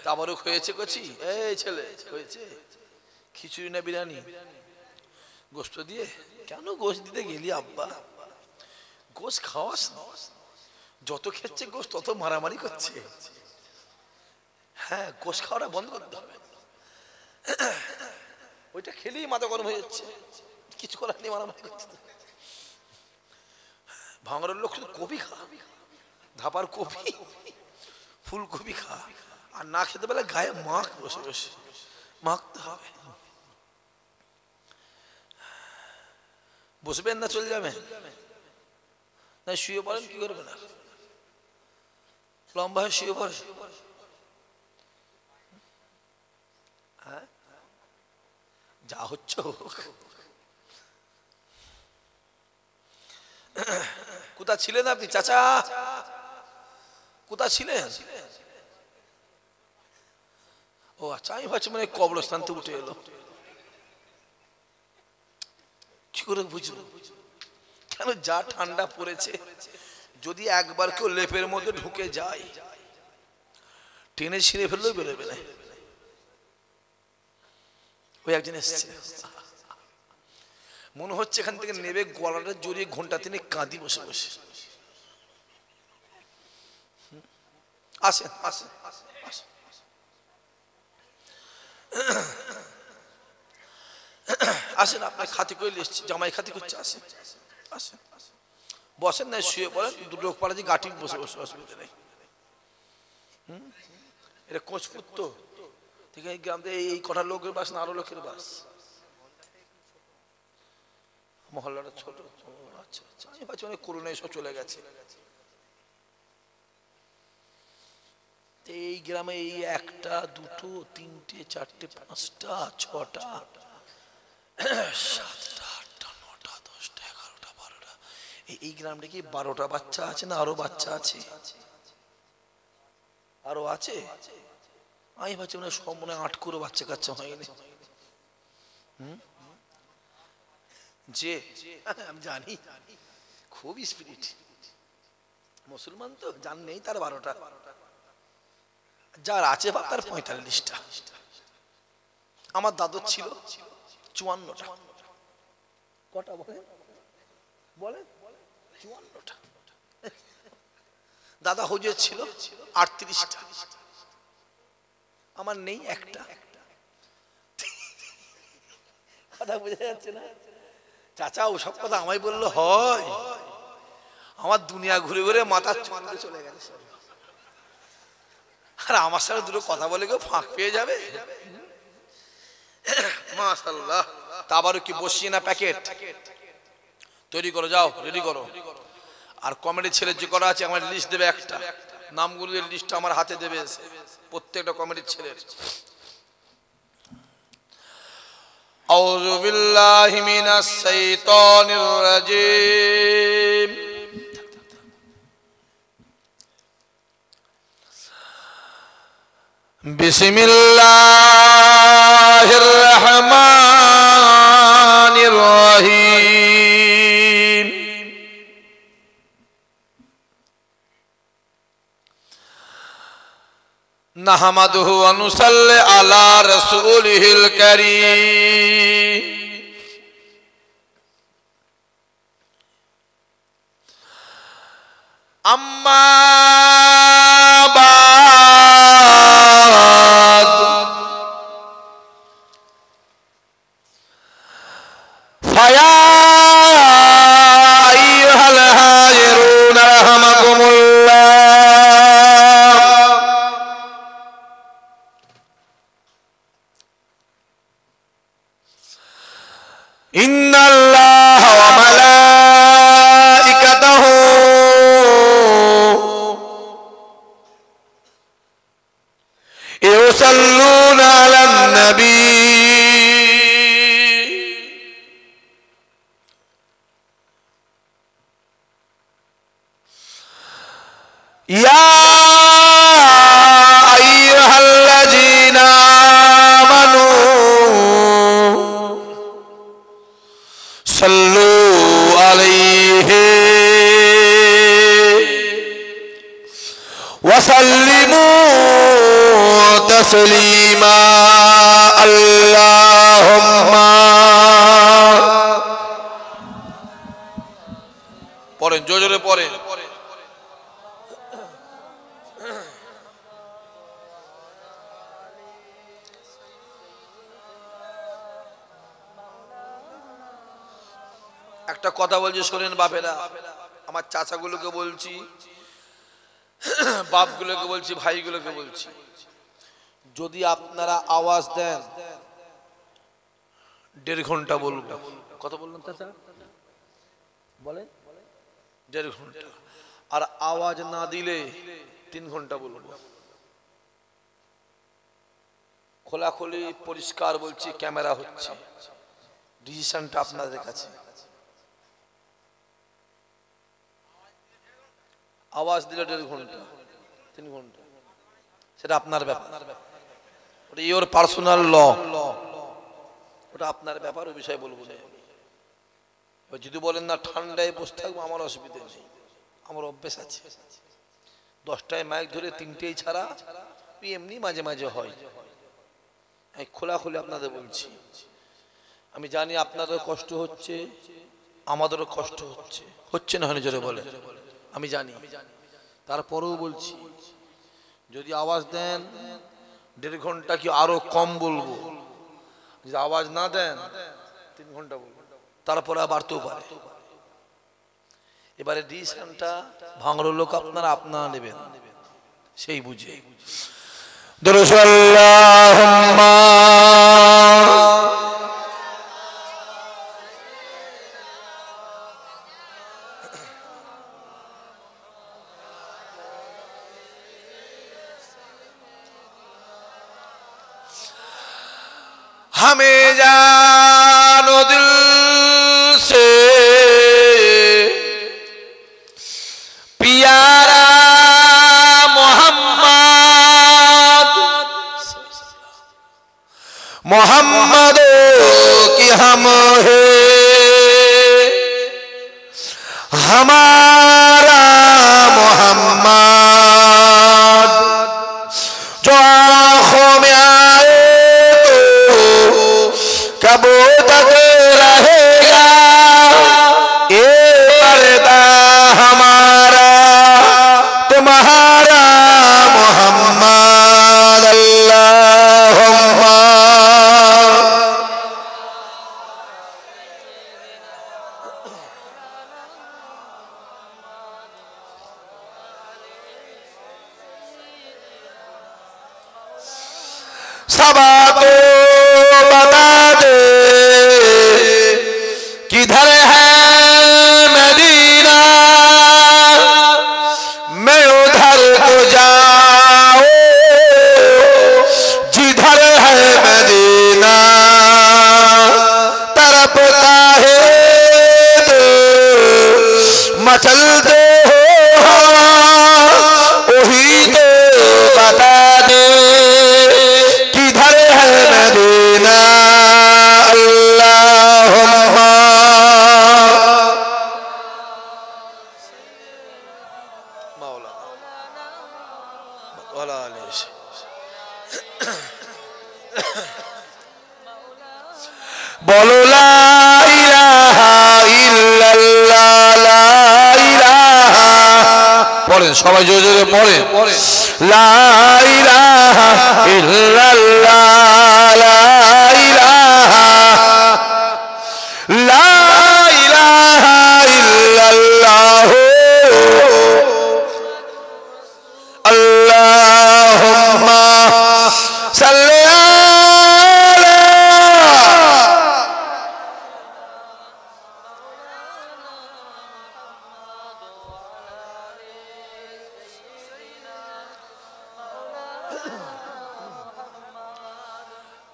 তাবারুক হয়েছে কচি, এই ছেলে হয়েছে খিচুড়ি না বিরিয়ানি, গোস্ত দিয়ে, কেন গোস্ত দিতে গেলি আব্বা, গোস্ত খাওয়াস না, যত খেচ্ছে গোস্ত তত মারামারি করছে, হ্যাঁ গোস্ত খাওয়াটা বন্ধ করতে হবে, ওইটা খেলেই মাথা গরম হয়ে যাচ্ছে, কিছু করার নেই, মারামারি করছে। ভাঙড়ের লোক শুধু কপি খা, ধাপার কপি, ফুলকপি খা, আর না খেতে পেলে গায়ে মাখ, বসে বসে মাখতে হবে। বসবেন না চলে যাবেন না, শুয়ে পড়েন, কি করবেন আর, লম্বা হয়ে শুয়ে পড়ে, হ্যাঁ যা হচ্ছে হোক। কোথা ছিলেন আপনি চাচা, কোথা ছিলেন? ও আচ্ছা, আমি ভাবছি মানে কবরস্থান থেকে উঠে এলো, কি করে বুঝলো, কেন যা ঠান্ডা পড়েছে, যদি একবার কেউ লেপের মধ্যে ঢুকে যায়, টেনে ছিঁড়ে ফেললেও বেরোবে না। ওই একজন এসছে, মনে হচ্ছে এখান থেকে নেবে, গলাটা জড়িয়ে ঘন্টা তিনি কাঁদি বসে বসে। আসেন আসেন আসেন, আপনার খাতি করে এসছি, জামাই খাতি করছে, আসেন আসেন, বসেন না, শুয়ে পড়েন, দুটো লোক পাড়া দিয়ে গাঁটি বসে বসে, অসুবিধা নেই। এটা কোচপুর তো, ঠিক আছে, গ্রাম থেকে এই কটা লোকের বাস না আরো লোকের বাস, মহল্লাটা ছোট। আচ্ছা আচ্ছা, আমি ভাবছি অনেক করোনা এসব চলে গেছে। এই গ্রামে এই 1টা 2টো 3টে 4টে 5টা 6টা 7টা 8টা 9টা 10টা 11টা 12টা, এই গ্রামটা কি 12টা বাচ্চা আছে না আরো বাচ্চা আছে? আরো আছে, আমি ভাবছি মানে সব মনে 8 করে বাচ্চা কাচ্চা হয়নি। যে আমি জানি খুব স্পিরিট, মুসলমান তো জান নেই তার 12টা, যার আছে বাপ তার 45টা, আমার দাদুর ছিল 54টা, কটা বলেন বলেন 54টা, দাদা হুজুর ছিল 38টা, আমার নেই একটা, কথা বোঝা যাচ্ছে না চাচা? ওসব কথা আমায় বললো হয়? আমার দুনিয়া ঘুরে ঘুরে মাথার চন্দ্রে চলে গেছে, আর আমার সাথে দুটো কথা বলে কেউ ফাঁক পেয়ে যাবে। মাশাআল্লাহ, তাবারুক কি বসিয়ে না প্যাকেট তৈরি করো, যাও রেডি করো। আর কমেডি ছেলে যে করা আছে আমার লিস্ট দেবে, একটা নামগুলোর লিস্ট আমার হাতে দেবে প্রত্যেকটা কমেডি ছেলের। আউযু বিল্লাহি মিনাস শাইতানির রাজিম। বিসমিল্লাহির রহমানির রহিম। নাহমাদুহু ওয়া নুসাল্লি আলা রাসূলিহিল কারীম। আম্মা আইয়ুহাল হাজিরুন রাহমাকুমুল্লাহ। ইন্নাল্লাহা ওয়া মালাইকাতাহু ইউসাল্লুনা আলান নবী ইয়া আইয়ুহাল্লাযীনা আমানু সাল্লু আলাইহি ওয়া সাল্লিমু তাসলিমা। আল্লাহুম্মা পড়েন, জোরে পড়েন। একটা কথা বলছি শোনেন বাপেরা, আমার চাচাগুলোকে বলছি, বাপগুলোকে বলছি, ভাইগুলোকে বলছি, যদি আপনারা আওয়াজ দেন 1.5 ঘন্টা বলবো। কত বললেন চাচা? বলেন 1.5 ঘন্টা। আর আওয়াজ না দিলে 3 ঘন্টা বলবো। খোলাখুলি পরিষ্কার বলছি, ক্যামেরা হচ্ছে, ডিসিশনটা আপনাদের কাছে। আওয়াজ দিলে 1.5 ঘন্টা, 3 ঘন্টা, সেটা আপনার ব্যাপার। ওটা ইওর পার্সোনাল ল, ওটা আপনার ব্যাপার, ওই বিষয়ে বলবো না। যদি বলেন না ঠান্ডায় বসে থাকবো, আমার অসুবিধা নেই, আমার অভ্যেস আছে। 10টায় মাইক ধরে 3টেই ছাড়া এমনি মাঝে মাঝে হয়। আমি খোলাখুলি আপনাদের বলছি, আমি জানি আপনাদের কষ্ট হচ্ছে, আমাদেরও কষ্ট হচ্ছে, হচ্ছে না হয় জোরে বলে, আমি জানি। তারপরেও বলছি, যদি আওয়াজ দেন 1.5 ঘন্টা কি আরো কম বলবো, যদি আওয়াজ না দেন 3 ঘন্টা বলবো, তারপরে বাড়তেও পারে। এবারে ডিসিশনটা ভাঙড় লোক আপনারা নেবেন, সেই বুঝে। দরুদ আল্লাহুম্মা हमें जानो दिल से प्यारा मोहम्मद, मोहम्मद की हम है हमारा मोहम्मद, जो आँखों में आए कब तक रहेगा ये पर्दा हमारा तुम्हारा मोहम्मद। अल्लाहुम्मा सबा तो बता दे किधर है मदीना, मैं उधर को जाऊं जिधर है मदीना, तड़पता है तो मचलते हो वही तो बता दे किधर है मदीना। अल्लाहुम्मा मौलाना बोलो ला इलाहा इल्लल्लाह, ला इलाहा, पढ़ें सबाई जोरे जोरे पढ़ें, ला इलाहा इल्लल्लाह, ला इलाहा, ला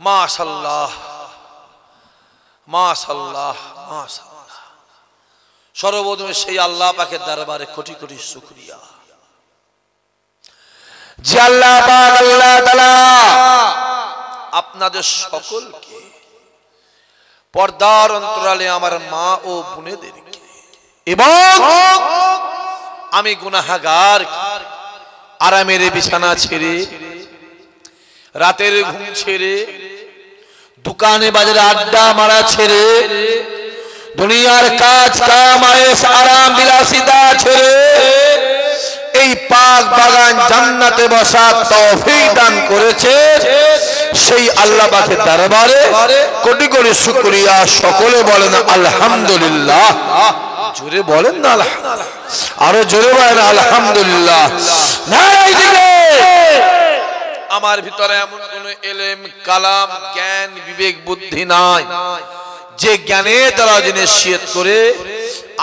মাশাআল্লাহ মাশাআল্লাহ মাশাআল্লাহ। সর্বপ্রথমে সেই আল্লাহ পাকের দরবারে কোটি কোটি শুকরিয়া যে আল্লাহ পাক আল্লাহ তাআলা আপনাদের সকলকে পর্দার অন্তরালে আমার মা ও বোনেদেরকে এবং আমি গুনাহগার আরামের বিছানা ছেড়ে রাতের ঘুম ছেড়ে দোকানে বাজারে আড্ডা মারা ছেড়ে দুনিয়ার কাজ কাম আয়েশ আরাম বিলাসিতা ছেড়ে এই পাক বাগান জান্নাতে বসার তৌফিক দান করেছে সেই আল্লাহ পাকের দরবারে কোটি কোটি শুকরিয়া। সকলে বলেন আলহামদুলিল্লাহ। জোরে বলেন না আলহামদুলিল্লাহ, আরো জোরে বলেন আলহামদুলিল্লাহ। নারায়ে তাকবীর। আমার ভিতরে এমন কোন ইলম কালাম জ্ঞান বিবেক বুদ্ধি নাই যে জ্ঞানের দ্বারা জিনিসিয়ত করে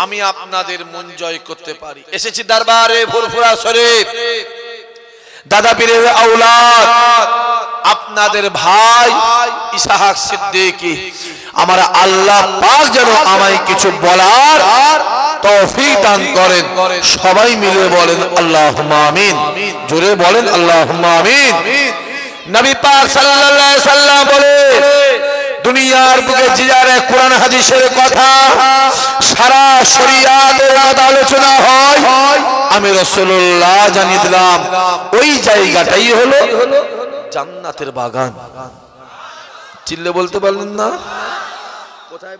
আমি আপনাদের মন জয় করতে পারি। এসেছি দরবারে ফুরফুরা শরীফ দাদা পীরের আওলাদ আপনাদের ভাই ইসহাক সিদ্দিকী। আমার আল্লাহ পাক যেন আমায় কিছু বলার তৌফিক দান করেন। সবাই মিলে বলেন আল্লাহুম্মা আমিন। জোরে বলেন আল্লাহুম্মা আমিন। নবী পাক সাল্লাল্লাহু আলাইহি সাল্লাম বলে দুনিয়ার বুকে জিয়ারে কোরআন হাদিসের কথা সারা শরিয়াতের কথা আলোচনা হয়, আমি রাসূলুল্লাহ জানিয়ে দিলাম ওই জায়গাটাই হলো জান্নাতের বাগান। চিল্লে বলতে পারলেন না? কোথায়